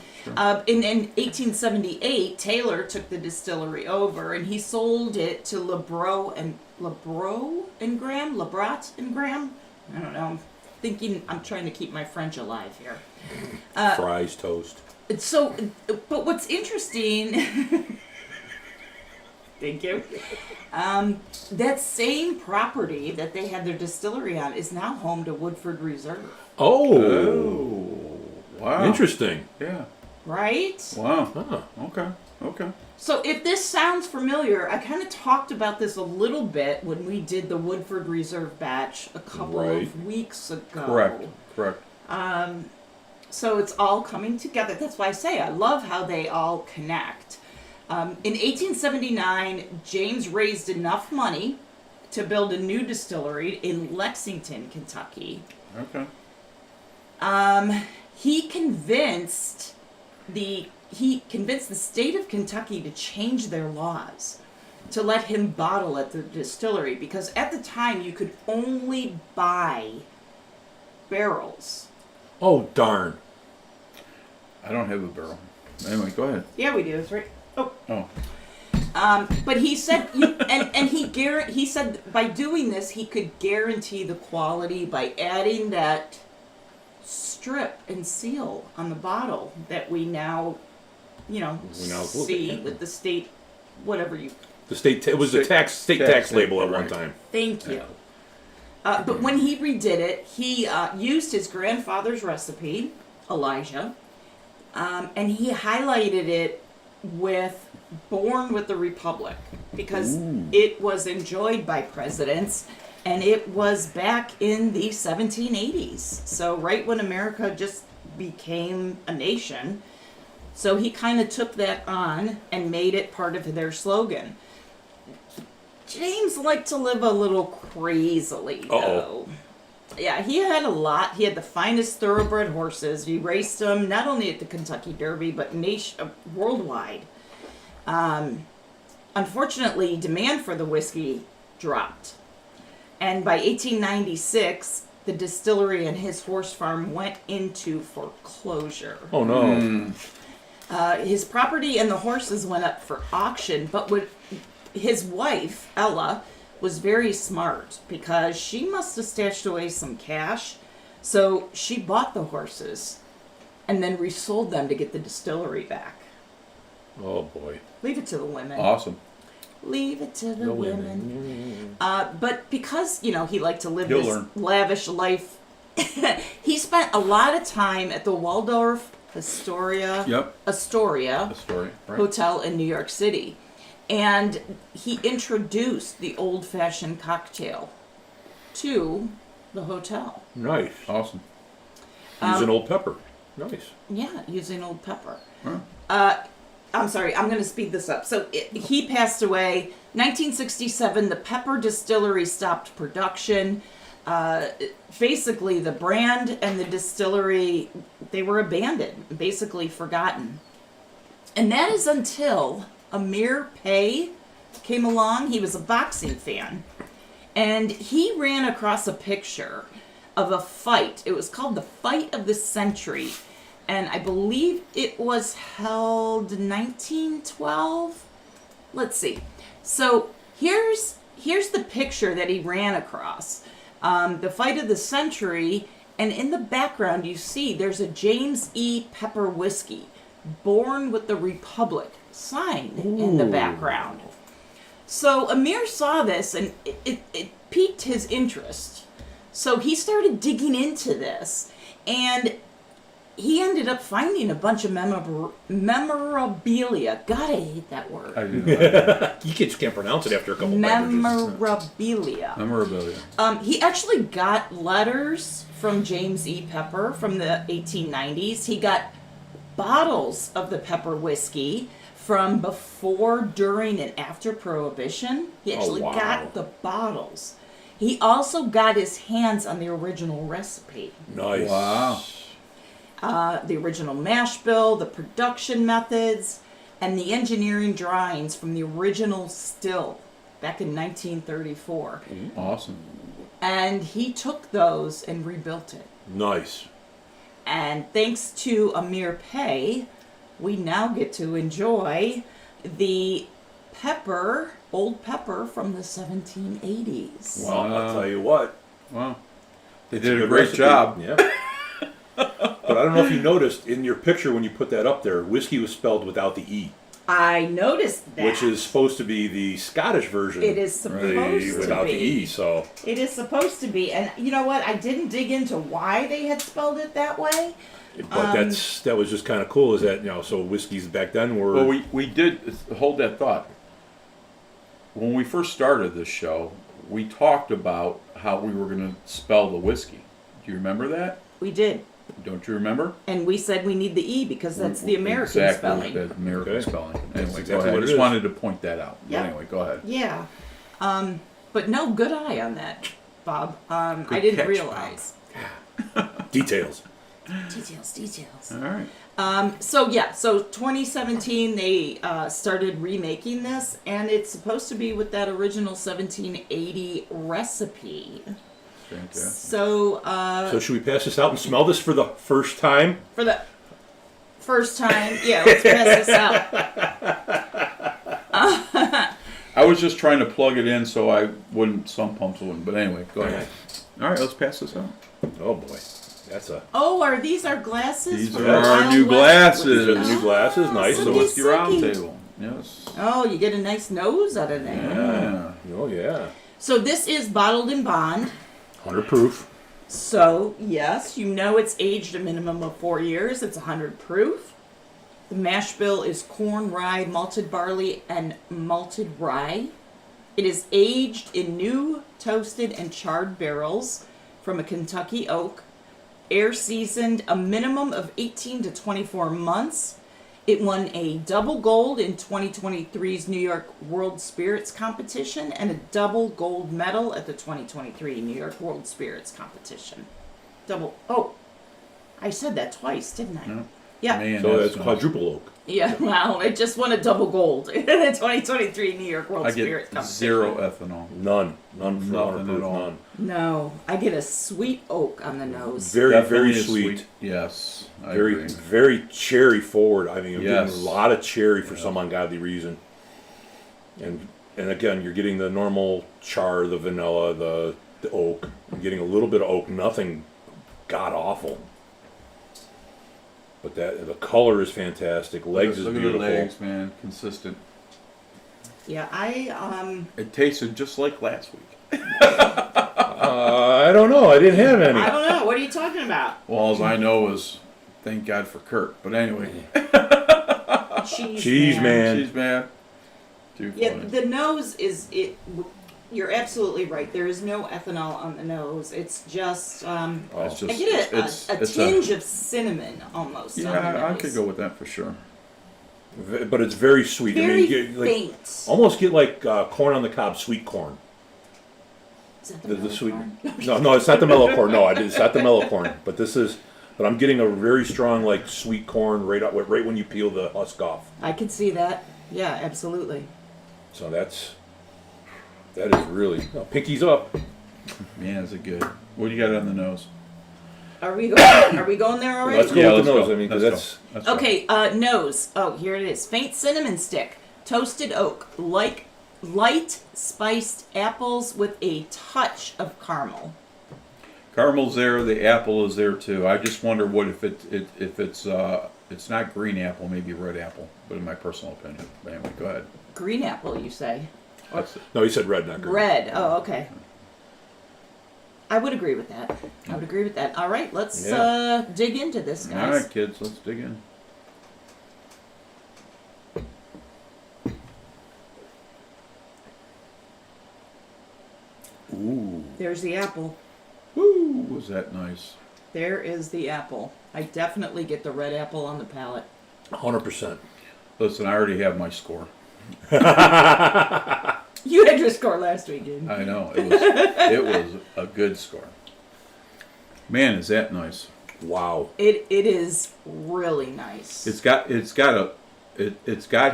In 1878, Taylor took the distillery over, and he sold it to Labro and Graham. I don't know. I'm trying to keep my French alive here. Fries, toast. So, but what's interesting... Thank you. That same property that they had their distillery on is now home to Woodford Reserve. Oh. Wow. Interesting. Yeah. Right? Wow. Huh. Okay. So if this sounds familiar, I kind of talked about this a little bit when we did the Woodford Reserve batch a couple of weeks ago. Correct. So it's all coming together. That's why I say I love how they all connect. In 1879, James raised enough money to build a new distillery in Lexington, Kentucky. Okay. He convinced the state of Kentucky to change their laws to let him bottle at the distillery because at the time you could only buy barrels. Oh, darn. I don't have a barrel. Anyway, go ahead. Yeah, we do. That's right. Oh. But he said, he said by doing this he could guarantee the quality by adding that strip and seal on the bottle that we now, see with the state, whatever you. The state. It was the state tax label at one time. Thank you. But when he redid it, he used his grandfather's recipe, Elijah, and he highlighted it with Born with the Republic because it was enjoyed by presidents and it was back in the 1780s. So right when America just became a nation. So he kind of took that on and made it part of their slogan. James liked to live a little crazily, though. Yeah, he had a lot. He had the finest thoroughbred horses. He raced them not only at the Kentucky Derby, but worldwide. Unfortunately, demand for the whiskey dropped. And by 1896, the distillery and his horse farm went into foreclosure. Oh, no. His property and the horses went up for auction, but his wife, Ella, was very smart because she must have stashed away some cash. So she bought the horses and then resold them to get the distillery back. Oh boy. Leave it to the women. Awesome. Leave it to the women. But because, he liked to live You'll this learn. lavish life, he spent a lot of time at the Waldorf Astoria, Yep. Astoria The story. Right. Hotel in New York City. And he introduced the old-fashioned cocktail to the hotel. Nice. Awesome. Using Old Pepper. Nice. Yeah, using Old Pepper. Huh. I'm sorry, I'm going to speed this up. So he passed away 1967. The Pepper Distillery stopped production. Basically, the brand and the distillery, they were abandoned, basically forgotten. And that is until Amir Pei came along. He was a boxing fan. And he ran across a picture of a fight. It was called the Fight of the Century. And I believe it was held 1912. Let's see. So here's the picture that he ran across. The Fight of the Century, and in the background you see there's a James E. Pepper whiskey, Born with the Republic, sign in the background. So Amir saw this and it piqued his interest. So he started digging into this, and he ended up finding a bunch of memorabilia. God, I hate that word. I do know that. You just can't pronounce it after a couple beverages. Memorabilia. Memorabilia. He actually got letters from James E. Pepper from the 1890s. He got bottles of the Pepper whiskey from before, during, and after Prohibition. He actually wow. got the bottles. He also got his hands on the original recipe. Nice. Wow. The original mash bill, the production methods, and the engineering drawings from the original still back in 1934. Awesome. And he took those and rebuilt it. Nice. And thanks to Amir Pei, we now get to enjoy the pepper, Old Pepper from the 1780s. Well, I'll tell you what. Wow. They did a Good great recipe. job. Yeah. But I don't know if you noticed in your picture when you put that up there, whiskey was spelled without the E, I noticed that. which is supposed to be the Scottish version. It is supposed to without be. the E. So It is supposed to be. And you know what? I didn't dig into why they had spelled it that way. but that was just kind of cool. Is that so whiskeys back then were Well, we did hold that thought. When we first started this show, we talked about how we were going to spell the whiskey. Do you remember that? We did. Don't you remember? And we said we need the E because that's the American exactly, spelling. the American Okay. spelling. That's Anyway, exactly go ahead. what I it just is. wanted to point that out. Yeah. Anyway, go ahead. Yeah. But no, good eye on that, Bob. I Good didn't catch, realize. details. Details. All right. So 2017 they started remaking this, and it's supposed to be with that original 1780 recipe. Fantastic. So So should we pass this out and smell this for the first time? for the first time, yeah, let's pass this out. I was just trying to plug it in so some pumps wouldn't. But anyway, go ahead. All right, let's pass this out. Oh boy, that's a. Oh, are these our glasses? These for are the our Wild new West? These are the glasses. new glasses. Nice. so The So these- Whiskey Round Sicky. Table. Yes. Oh, you get a nice nose out of there. Yeah. oh yeah, So this is bottled in bond. 100 proof. So, yes, it's aged a minimum of 4 years. It's 100 proof. The mash bill is corn, rye, malted barley, and malted rye. It is aged in new, toasted, and charred barrels from a Kentucky oak. Air seasoned a minimum of 18 to 24 months. It won a double gold in 2023's New York World Spirits Competition and a double gold medal at the 2023 New York World Spirits Competition. I said that twice, didn't I? No. Yeah. Man, So that's nice. quadruple oak. Yeah, well, it just won a double gold in the 2023 New York World I Spirit get Competition. zero ethanol. None for Nothing 100 at proof, all. none. No, I get a sweet oak on the nose. Very, Definitely very a sweet. Yes, I Very, agree. very cherry forward. I mean, I'm Yes. getting a lot of cherry for some ungodly reason. And again, you're getting the normal char, the vanilla, the oak. I'm getting a little bit of oak, nothing god awful. But the color is fantastic. Legs is Look at beautiful. the legs, man. Consistent. Yeah, It tasted just like last week. I don't know. I didn't have any. I don't know. What are you talking about? Well, all I know is thank God for Kurt. But anyway, Cheese, man. she's mad. Too Yeah, funny. the nose is it. You're absolutely right. There is no ethanol on the nose. It's just It's I just, get a it's tinge of cinnamon almost. on the Yeah, I nose. could go with that for sure. But it's very sweet. Very I mean, you get, like, faint. almost get like corn on the cob, sweet corn. Is that The mellow sweet. corn? No, it's not the mellow corn. No, it's not the mellow corn. But this is. But I'm getting a very strong like sweet corn right when you peel the husk off. I could see that. Yeah, absolutely. So that is really pinky's up. Man, is it good? What do you got on the nose? Are we going? Are we going there already? Let's go Yeah, with the let's nose. go. I mean, 'cause Let's that's go. Let's go. Okay, nose. Oh, here it is. Faint cinnamon stick, toasted oak, like light spiced apples with a touch of caramel. Caramel's there. The apple is there too. I just wonder what if it's not green apple, maybe red apple. But in my personal opinion, but anyway, go ahead. Green apple, you say? That's it. no. He said red, not green. Red. Oh, okay. I would agree with that. I would agree with that. All right, let's Yeah. dig into this, All guys. right, kids, let's dig in. Ooh. There's the apple. Woo! Was that nice? There is the apple. I definitely get the red apple on the palate. 100%. Listen, I already have my score. You had your score last week, didn't you? I know it was a good score. Man, is that nice? Wow. It is really nice. It's got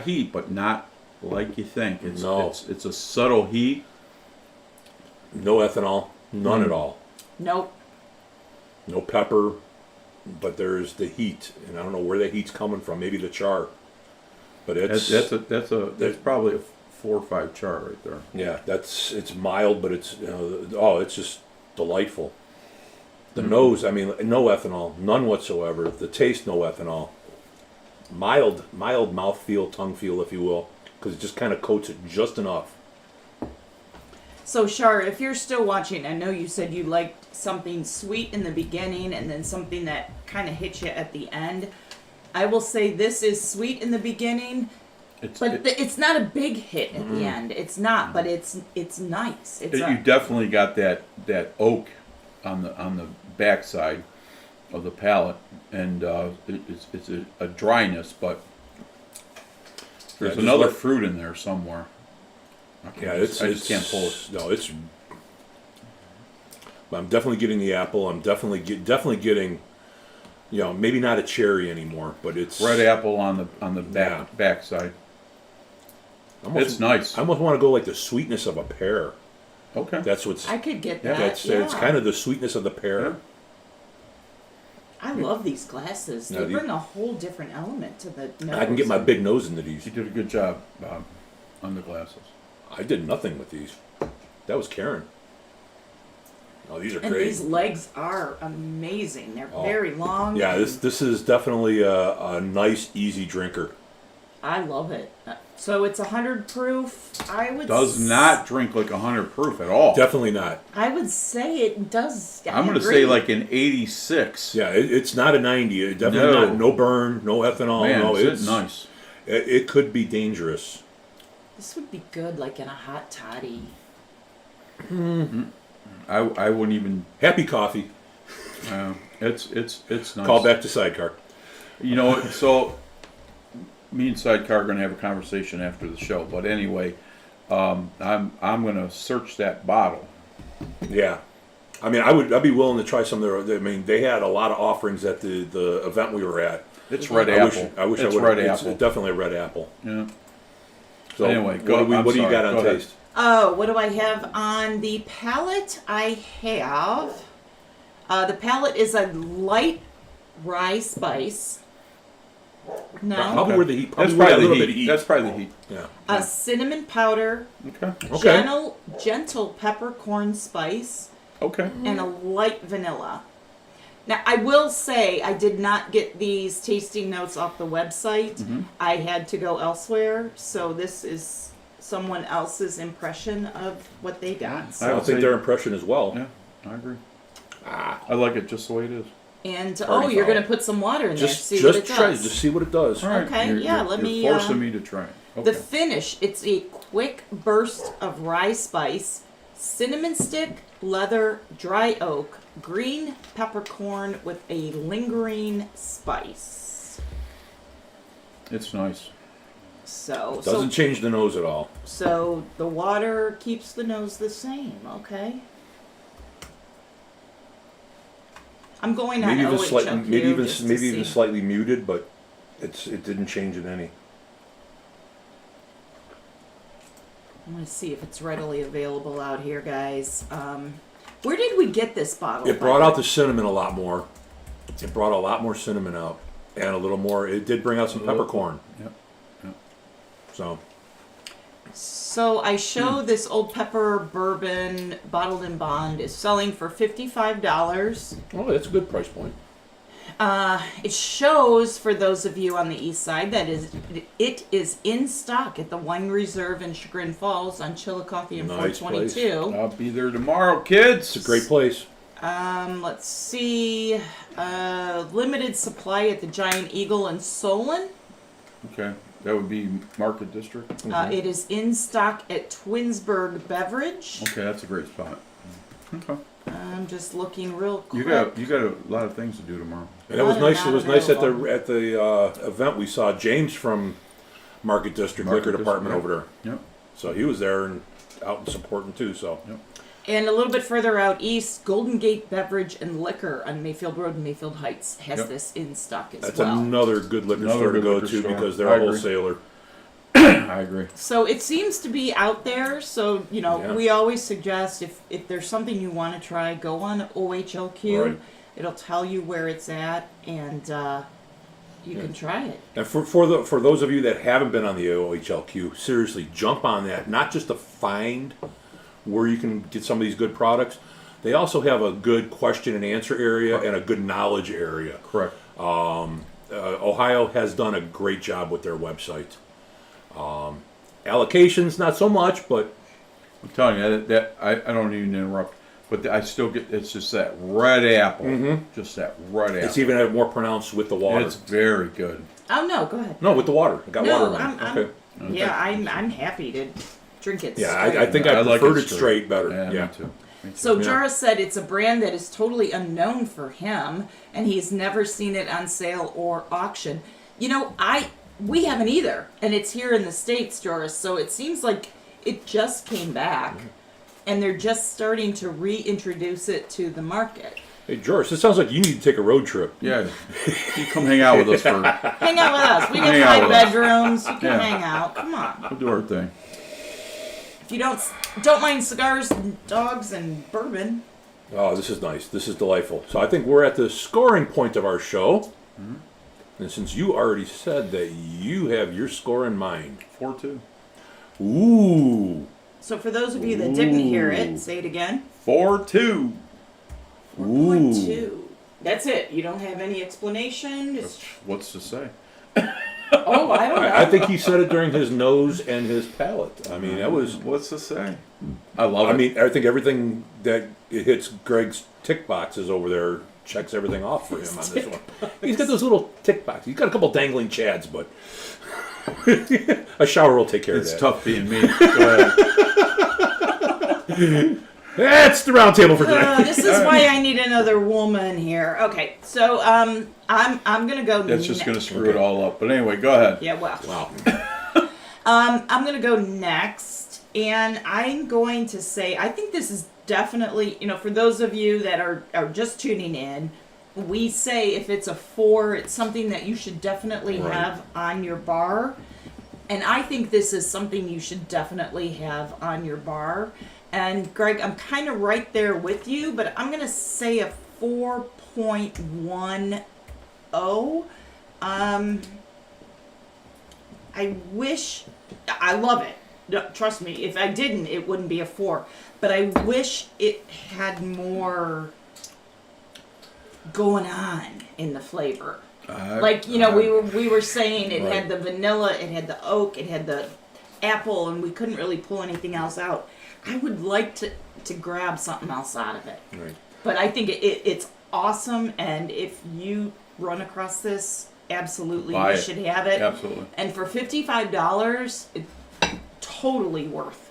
heat, but not like you think. It's a subtle heat. No ethanol. None at all. Nope. No pepper. But there's the heat, and I don't know where that heat's coming from. Maybe the char. But it's That's probably a 4 or 5 char right there. yeah. It's mild, but it's it's just delightful. The nose, I mean, no ethanol, none whatsoever. The taste, no ethanol. Mild mouthfeel, tongue feel, if you will, because it just kind of coats it just enough. So, Shar, if you're still watching, I know you said you liked something sweet in the beginning and then something that kind of hits you at the end. I will say this is sweet in the beginning, but it's not a big hit at the end. It's not, but it's nice. You definitely got that oak on the backside of the palate, and it's a dryness, but there's just another like- fruit in there somewhere. Yeah, I just can't pull it. No, it's. I'm definitely getting the apple. I'm definitely getting, maybe not a cherry anymore, but it's Red apple on the Yeah. backside. Almost, It's nice. I almost want to go like the sweetness of a pear. Okay. That's what's. I could get Yeah, that. It's kind of the sweetness of the pear. Yeah. I love these glasses. No, They these- bring a whole different element to the nose. I can get my big nose into these. You did a good job, Bob, on the glasses. I did nothing with these. That was Karen. Oh, these are And great. these legs are amazing. They're Oh. very long. Yeah, and this is definitely a nice, easy drinker. I love it. So it's 100 proof. Does not drink like 100 proof at all. Definitely not. I would say it does. I'm going to say like an 86. Yeah, it's not a 90. It definitely No. not. No burn, no ethanol. Man, no, it's nice. It could be dangerous. This would be good, like in a hot toddy. I wouldn't even. Happy coffee. It's nice. Call back to sidecar. You know, so me and Sidecar are going to have a conversation after the show. But anyway, I'm going to search that bottle. Yeah, I mean, I'd be willing to try some of their. I mean, they had a lot of offerings at the event we were at. It's red I apple. wish I it's would. red It's apple. definitely a red apple. Yeah. So Anyway, what do you got on taste? Oh, what do I have on the palate? I have the palate is a light rye spice. No, Probably where the heat. That's Probably where a probably little the bit of heat. heat. That's probably the heat. Yeah. a cinnamon powder, Okay. gentle peppercorn spice, Okay. and a light vanilla. Now, I will say I did not get these tasting notes off the website. Mm-hmm. I had to go elsewhere, so this is someone else's impression of what they got. I I would think say- their impression as well. Yeah, I agree. I like it just the way it is. And Party you're foul. going to put some water in Just there, see what it try it. does. Just see what it does. All right. Okay, You're, yeah, you're, let you're me, forcing me to try it. Okay. The finish, it's a quick burst of rye spice, cinnamon stick, leather, dry oak, green peppercorn with a lingering spice. It's nice. Doesn't change the nose at all. So the water keeps the nose the same, okay? I'm going on Maybe even OHLQ slightly, just to maybe even see. slightly muted, but it didn't change it any. I'm going to see if it's readily available out here, guys. Where did we get this bottle? It brought out the cinnamon a lot more. It brought a lot more cinnamon out, and a little more. It did bring out some peppercorn. Yep. Yep. So I show this Old Pepper bourbon bottled in bond is selling for $55. Oh, that's a good price point. It shows for those of you on the east side that it is in stock at the Wine Reserve in Chagrin Falls on Chillicothe and Nice 422. I'll be there tomorrow, kids. It's a great place. Let's see. Limited supply at the Giant Eagle in Solon. Okay, that would be Market District. It is in stock at Twinsburg Beverage. Okay, that's a great spot. Okay. I'm just looking real quick. You got a lot of things to do tomorrow. And it was Not nice. It was nice at the available. event. We saw James from Market District Market Liquor Department District, over there. Yep. So he was there and out and supporting too. So Yep. And a little bit further out east, Golden Gate Beverage and Liquor on Mayfield Road in Mayfield Heights has Yep. this in stock as that's well. another good liquor Another store to good go liquor to store. because they're I a agree. wholesaler. I agree. So it seems to be out there. So, Yeah. we always suggest if there's something you want to try, go on OHLQ. Right. It'll tell you where it's at, and you can try it. And for those of you that haven't been on the OHLQ, seriously, jump on that. Not just to find where you can get some of these good products. They also have a good question and answer area and a good knowledge area. Correct. Ohio has done a great job with their website. Allocations, not so much, but I'm telling you that I don't even interrupt, but I still get it's just that red apple, just that red apple. it's even more pronounced with the water. It's very good. Oh no, go ahead. No, with the water. I got No, water in it. Okay. Yeah, I'm happy to drink it. Yeah, straight. I think I like preferred it straight better. Yeah, Yeah. me too. Me too. So Yeah. Joris said it's a brand that is totally unknown for him, and he's never seen it on sale or auction. We haven't either, and it's here in the States, Joris. So it seems like it just came back, and they're just starting to reintroduce it to the market. Hey, George, it sounds like you need to take a road trip. Yeah, you come hang out with us for. Hang out with us. We got Hang out 5 with us. bedrooms. You can Yeah. hang out. Come on. We'll do our thing. If you don't mind cigars, and dogs, and bourbon. Oh, this is nice. This is delightful. So I think we're at the scoring point of our show. And since you already said that you have your score in mind. 4-2. Ooh. So for those of you that didn't hear it, say it again. 4-2. 4.2. That's it. You don't have any explanation. Just, What's to say? oh, I don't know. I think he said it during his nose and his palate. I mean, that was. What's to say? I love it. I mean, I think everything that it hits Greg's tick boxes over there checks everything off for him on this one. He's got those little tick boxes. He's got a couple dangling chads, but a shower will take care it's of that. tough being me. Go ahead. That's the round table for today. This is why I need another woman here. Okay, so I'm gonna go. That's just going to screw it all up. But anyway, go ahead. Yeah, well. Wow. I'm gonna go next, and I'm going to say I think this is definitely, for those of you that are just tuning in, we say if it's a 4, it's something that you should definitely Right. have on your bar. And I think this is something you should definitely have on your bar. And Greg, I'm kind of right there with you, but I'm going to say a 4.10. I wish, I love it. No, trust me, if I didn't, it wouldn't be a 4. But I wish it had more going on in the flavor. Like, you know, we were saying it Right. had the vanilla, it had the oak, it had the apple, and we couldn't really pull anything else out. I would like to grab something else out of it. Right. But I think it's awesome, and if you run across this, absolutely Buy you it. should have it. Absolutely. And for $55, it's totally worth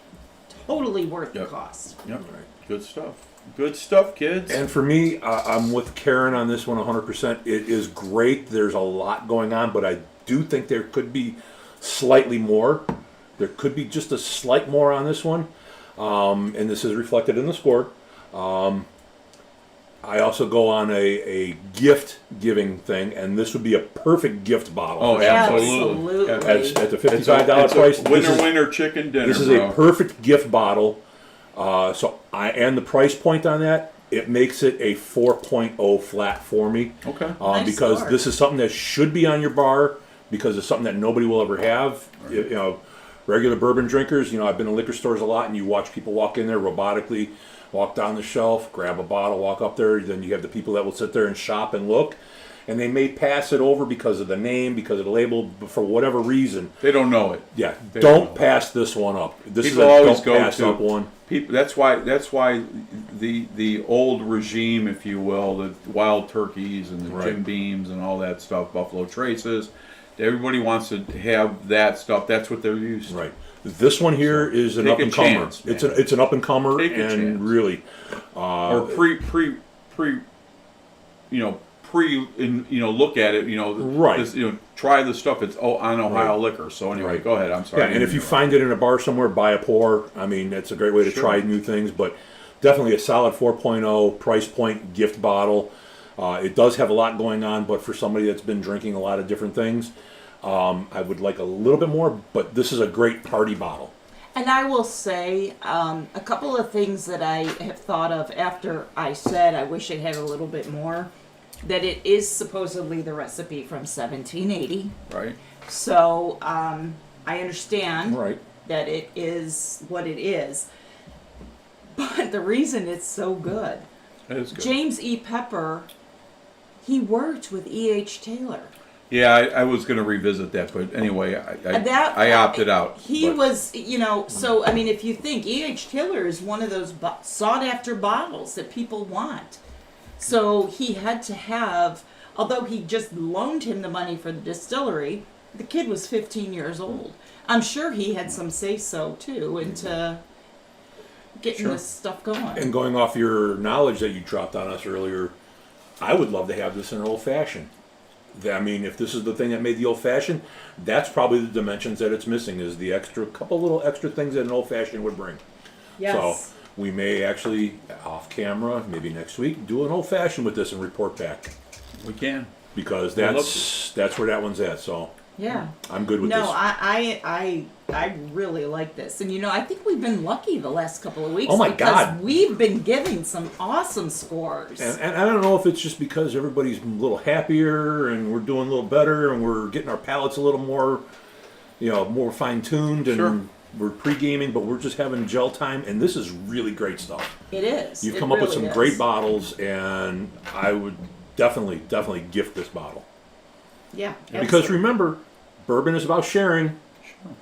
the Yep. cost. Yep. Good stuff. Good stuff, kids. And for me, I'm with Karen on this one 100%. It is great. There's a lot going on, but I do think there could be slightly more. There could be just a slight more on this one. And this is reflected in the score. I also go on a gift giving thing, and this would be a perfect gift bottle. Oh, absolutely. Absolutely. At the $55 price, Winner chicken dinner. this is a perfect gift bottle. And the price point on that, it makes it a 4.0 flat for me. Okay. Nice Because score. this is something that should be on your bar, because it's something that nobody will ever have. You know, regular bourbon drinkers, you know, I've been in liquor stores a lot, and you watch people walk in there robotically, walk down the shelf, grab a bottle, walk up there. Then you have the people that will sit there and shop and look, and they may pass it over because of the name, because of the label, but for whatever reason. They don't know it. Yeah, They don't don't pass this one up. This People is a always don't go pass to up one. people. That's why the old regime, if you will, the Wild Turkeys and the Right. Jim Beams and all that stuff, Buffalo Traces. Everybody wants to have that stuff. That's what they're used to. Right. This one here is an take up a and comer. chance, It's man. an up and comer, Take a and chance. really, Or look at it. Right. This, try the stuff. It's on Ohio Right. Liquor. So anyway, Right. go ahead. I'm sorry. yeah. And if you find it in a bar somewhere, buy a pour. I mean, it's a great way to Sure. try new things. But definitely a solid 4.0 price point gift bottle. It does have a lot going on, but for somebody that's been drinking a lot of different things, I would like a little bit more. But this is a great party bottle. And I will say a couple of things that I have thought of after I said I wish it had a little bit more. That it is supposedly the recipe from 1780. right. So I understand Right. that it is what it is. But the reason it's so good, That is good. James E. Pepper, he worked with E.H. Taylor. Yeah, I was going to revisit that, but anyway, I opted out. He but- was, so, I mean, if you think E.H. Taylor is one of those sought-after bottles that people want. So he had to have, although he just loaned him the money for the distillery, the kid was 15 years old. I'm sure he had some say-so, too, into getting Sure. this stuff going. And going off your knowledge that you dropped on us earlier, I would love to have this in an old fashioned. I mean, if this is the thing that made the old fashioned, that's probably the dimensions that it's missing, is the couple little extra things that an old fashioned would bring. Yes. So we may actually, off camera, maybe next week, do an old fashioned with this and report back, We can. because I'd love that's where that one's at. So Yeah. I'm good with No, this. I really like this, and I think we've been lucky the last couple of weeks. Oh my because God. we've been getting some awesome scores. And I don't know if it's just because everybody's a little happier and we're doing a little better and we're getting our palates a little more, more fine tuned, and Sure. we're pre-gaming, but we're just having gel time, and this is really great stuff. It is. You've It come up with really some is. great bottles, and I would definitely gift this bottle. Yeah. Because absolutely. remember, bourbon is about sharing,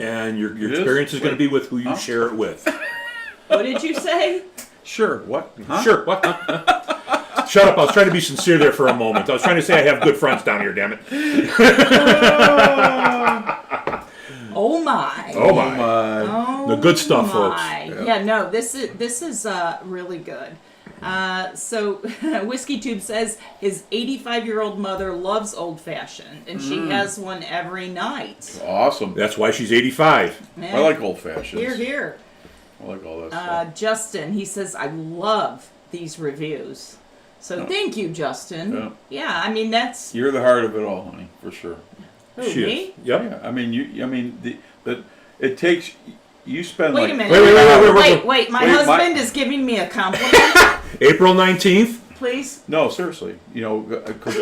and your It is? experience is going to Wait. be with who you Huh? share it with. What did you say? Sure. What? Huh? Sure. What? Shut up. I was trying to be sincere there for a moment. I was trying to say I have good friends down here, damn it. Oh my. Oh, my. Oh The good stuff, folks. my. Yeah. Yeah, no, this is really good. So Whiskey Tube says his 85-year-old mother loves Old Fashioned, and she has one every night. Awesome. That's why she's 85. Man, I like old fashions. Here, here. I like all that stuff. Justin, he says, I love these reviews. So thank you, Justin. Yeah. Yeah, I mean that's You're the heart of it all, honey, for sure. who, She me. is. Yep. Yeah, I mean, it takes, you spend Wait like... a minute. Wait. My Wait, husband is giving me a compliment. April 19th. Please. No, seriously, because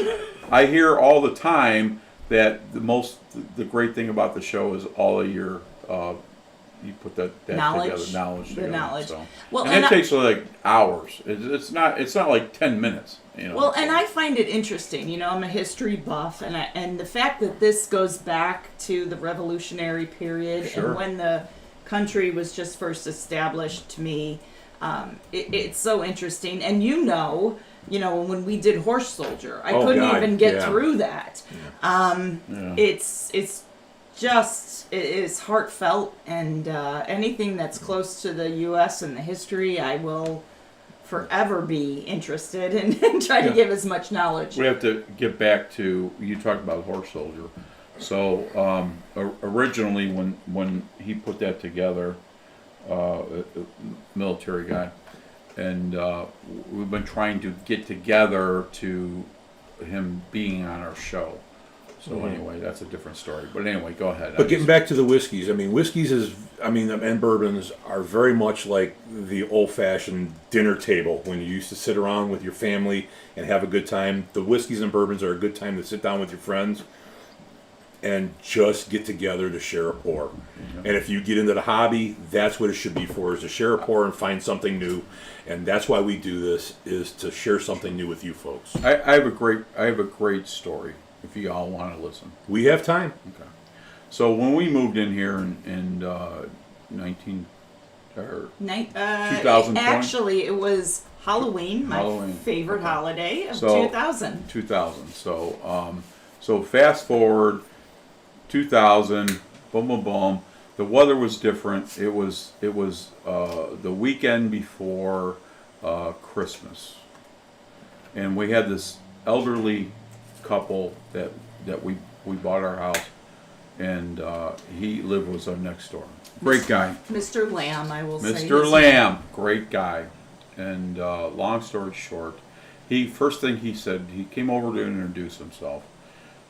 I hear all the time that the great thing about the show is all of your, you put that Knowledge. together, knowledge The together. knowledge. So. Well, and and it I- takes like hours. It's not like 10 minutes. Well, and I find it interesting. I'm a history buff, and the fact that this goes back to the Revolutionary period Sure. and when the country was just first established, to me, it's so interesting. And when we did Horse Soldier, I couldn't God, even get yeah. through that. Yeah. It's just it is heartfelt, and anything that's close to the U.S. and the history, I will forever be interested in and try to give as much knowledge. We have to get back to, you talked about Horse Soldier. So originally when he put that together, a military guy, and we've been trying to get together to him being on our show. So anyway, that's a different story. But anyway, go ahead. But getting back to the whiskeys, whiskeys and bourbons are very much like the old-fashioned dinner table when you used to sit around with your family and have a good time. The whiskeys and bourbons are a good time to sit down with your friends and just get together to share a pour. And if you get into the hobby, that's what it should be for, is to share a pour and find something new. And that's why we do this, is to share something new with you folks. I have a great story if you all want to listen. We have time. Okay. So when we moved in here in 2020? Actually, it was Halloween, my Halloween, favorite okay. holiday of So- 2000. 2000. So fast forward 2000, boom, boom, boom. The weather was different. It was the weekend before Christmas, and we had this elderly couple that we bought our house, and he was our next door. Great guy, Mr. Lamb, I will say. Mr. Lamb, great guy. And long story short, first thing he said, he came over to introduce himself.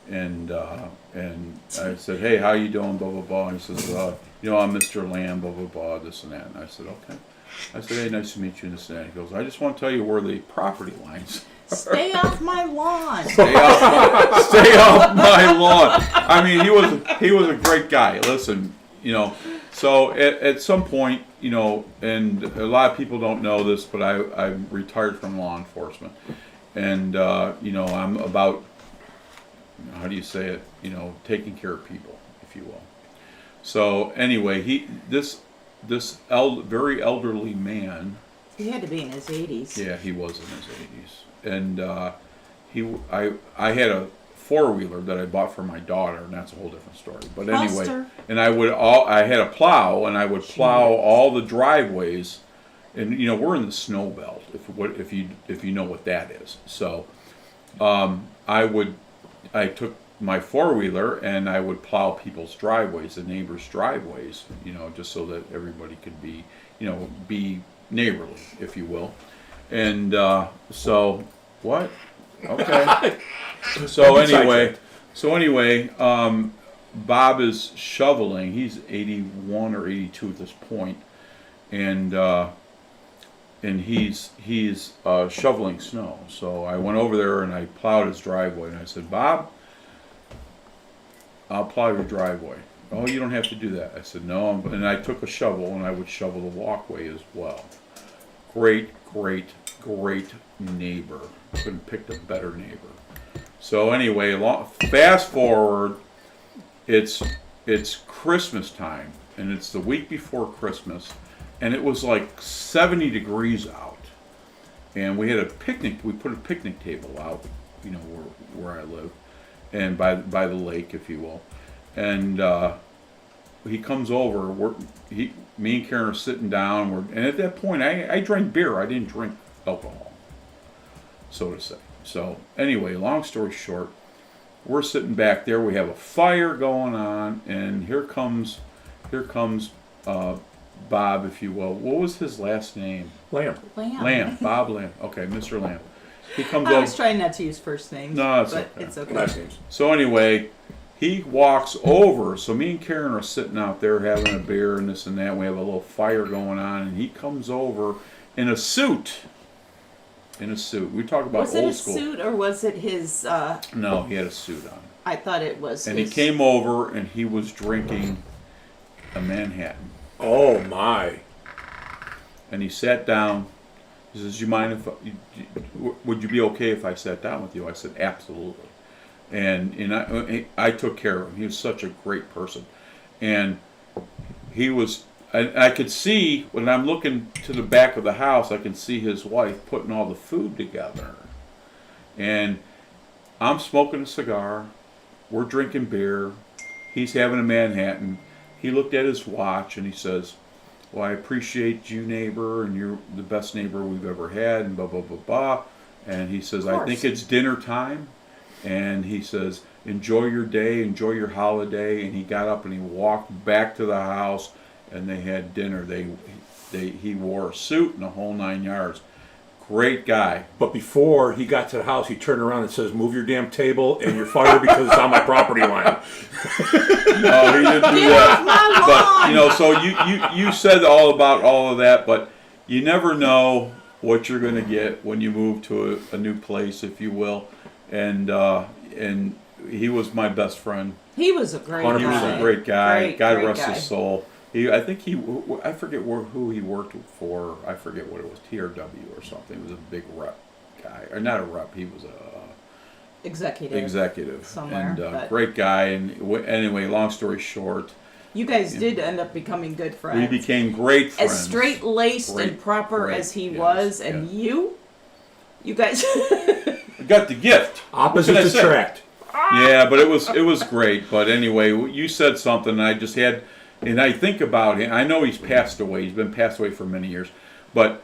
And I said, hey, how you doing, blah, blah, blah. And he says, I'm Mr. Lamb, blah, blah, blah, this and that. And I said, okay. I said, hey, nice to meet you, this and that. He goes, I just want to tell you where the property lines Stay off my lawn. Stay off my lawn. I mean, he was a great guy. Listen, so at some point, and a lot of people don't know this, but I'm retired from law enforcement. And, I'm about, how do you say it, taking care of people, if you will. So anyway, this very elderly man. He had to be in his 80s. Yeah, he was in his 80s. And I had a four-wheeler that I bought for my daughter, and that's a whole different story. But anyway, Buster. and I had a plow, and I would plow all the driveways, and we're in the snow belt, if you know what that is. So I took my four-wheeler and I would plow people's driveways, the neighbors' driveways, just so that everybody could be neighborly, if you will. And so what? Okay. So anyway, Bob is shoveling. He's 81 or 82 at this point, and he's shoveling snow. So I went over there and I plowed his driveway, and I said, Bob, I'll plow your driveway. Oh, you don't have to do that. I said, no. And I took a shovel and I would shovel the walkway as well. Great neighbor. Couldn't pick a better neighbor. So anyway, fast forward, it's Christmas time, and it's the week before Christmas, and it was like 70 degrees out, and we had a picnic. We put a picnic table out, where I live, and by the lake, if you will, and he comes over. Me and Karen are sitting down, and at that point, I drank beer. I didn't drink alcohol, so to say. So anyway, long story short, we're sitting back there. We have a fire going on, and here comes Bob, if you will. What was his last name? Lamb. Lamb. Bob Lamb. Okay, Mr. Lamb. He comes I was over. trying not to use first names. No, it's but okay. it's okay. Last names. So anyway, he walks over. So me and Karen are sitting out there having a beer and this and that. We have a little fire going on, and he comes over in a suit. In a suit. We talk about Was it old a school. suit or was it his? No, he had a suit on. I thought it was. And his... he came over and he was drinking a Manhattan. Oh my! And he sat down. He says, "You mind if would you be okay if I sat down with you?" I said, "Absolutely." And I took care of him. He was such a great person, and he was. I could see when I'm looking to the back of the house, I can see his wife putting all the food together, and I'm smoking a cigar. We're drinking beer. He's having a Manhattan. He looked at his watch and he says, "Well, I appreciate you, neighbor, and you're the best neighbor we've ever had," and blah, blah, blah, blah. And he says, "I think it's dinner time." And he says, "Enjoy your day, enjoy your holiday." And he got up and he walked back to the house and they had dinner. He wore a suit and the whole 9 yards. Great guy. But before he got to the house, he turned around and says, "Move your damn table and you're fired because it's on my property line." No, he didn't do that. But so you said all about all of that, but you never know what you're going to get when you move to a new place, if you will. And he was my best friend. He was a great 100%. He was guy. a great guy. God great rest guy. his soul. I forget who he worked for. I forget what it was, TRW or something. He was a big rep guy, or not a rep. He was a executive somewhere, and but- great guy. And anyway, long story short, You guys did end up becoming good friends. we became great friends. as straight laced and proper great, as he yes, was, and yes. you guys. We got the gift. Opposites What can I say? attract. Yeah, but it was great. But anyway, you said something, and I just had, and I think about him. I know he's passed away. He's been passed away for many years, but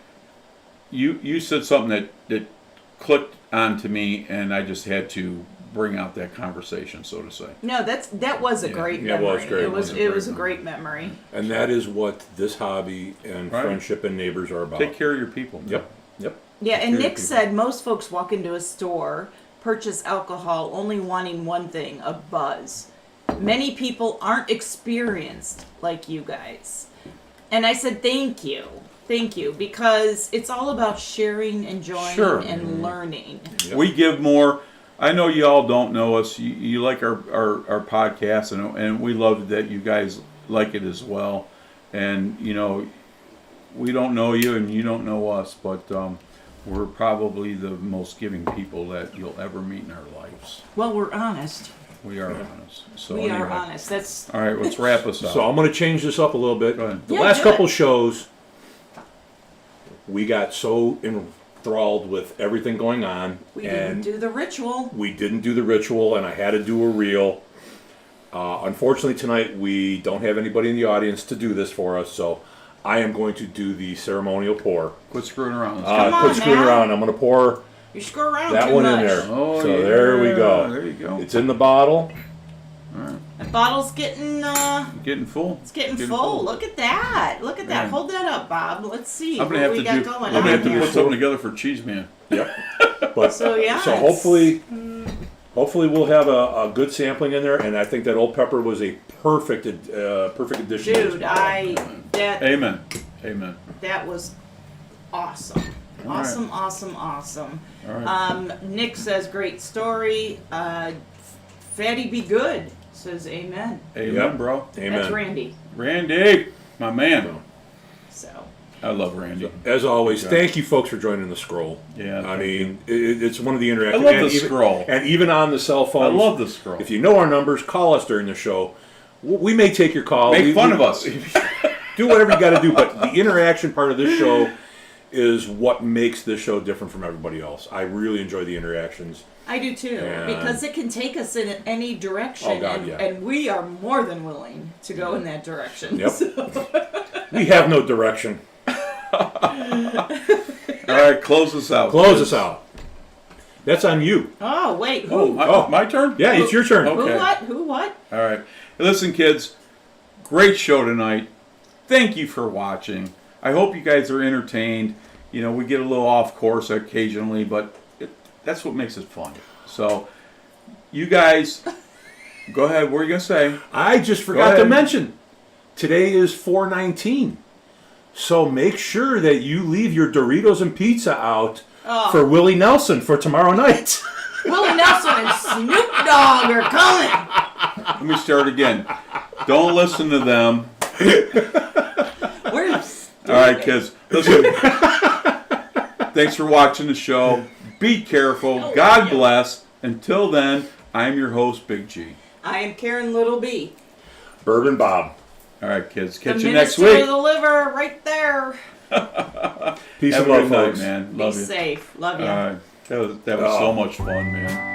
you said something that clicked onto me, and I just had to bring out that conversation, so to say. No, that was a great Yeah, it memory. was great. It was a great memory. And that is what this hobby and Right. friendship and neighbors are about. Take care of your people. Yep. Yep. Yeah, and Very Nick people. said most folks walk into a store, purchase alcohol, only wanting one thing, a buzz. Many people aren't experienced like you guys. And I said, thank you, because it's all about sharing, enjoying, Sure. and learning. Yep. We give more. I know you all don't know us. You like our podcast, and we love that you guys like it as well. And, we don't know you and you don't know us, but we're probably the most giving people that you'll ever meet in our lives. Well, we're honest. We are honest. So We anyway. are honest. That's All right, let's wrap us up. So I'm going to change this up a little bit. Go ahead. The Yeah, last do couple it. shows, we got so enthralled with everything going on, we didn't and do the ritual. we didn't do the ritual, and I had to do a reel. Unfortunately, tonight we don't have anybody in the audience to do this for us, so I am going to do the ceremonial pour. Quit screwing around. Come on, Quit screwing man. around. I'm going to pour You screw around that too one much. in there. Oh, So yeah. there we go. There you go. It's in the bottle. The bottle's getting Getting full. it's getting full. Look at that. Look at that. Man. Hold that up, Bob. Let's see I'm what gonna have we to got do. going I'm gonna have on to here. put something together for Cheese Man. Yep. But So yeah. so hopefully we'll have a good sampling in there, and I think that Old Pepper was a perfect addition. to this Dude, bottle. Amen. Amen. that was awesome. All right. Awesome. All right. Nick says great story. Fatty be good says amen. Amen, Yep. bro. Amen. That's Randy. Randy, my man. So I love Randy. As always, Okay. thank you folks for joining the scroll. Yeah, I thank mean, it's one of the interactive. I love and the even- scroll. And even on the cell I phone. love the scroll. If you know our numbers, call us during the show. We may take your call. Make fun of us. Do whatever you got to do, but the interaction part of this show is what makes this show different from everybody else. I really enjoy the interactions. I do too, And- because it can take us in any direction, Oh, God, and, yeah. and we are more than willing to go in that direction. Yep. So- We have no direction. All right, close us out. Close us out. That's on you. Oh wait, Oh, who? my turn? Yeah, it's your turn. Okay. Who what? All right. Hey, listen, kids, great show tonight. Thank you for watching. I hope you guys are entertained. We get a little off course occasionally, but that's what makes it fun. So, you guys, go ahead. What are you gonna say? I just forgot to mention, today is 4/19. So make sure that you leave your Doritos and pizza out for Willie Nelson for tomorrow night. Willie Nelson and Snoop Dogg are coming. Let me start again. Don't listen to them. We're All right, kids. Listen. Thanks for watching the show. Be careful. God bless. Until then, I'm your host, Big G. I am Karen Little B. Bourbon Bob. All right, kids. The Catch you next Minister week. of the Liver, right there. Peace Have and a love, good night, folks. man. Be Love you. safe. Love you. All right. That was so much fun, man.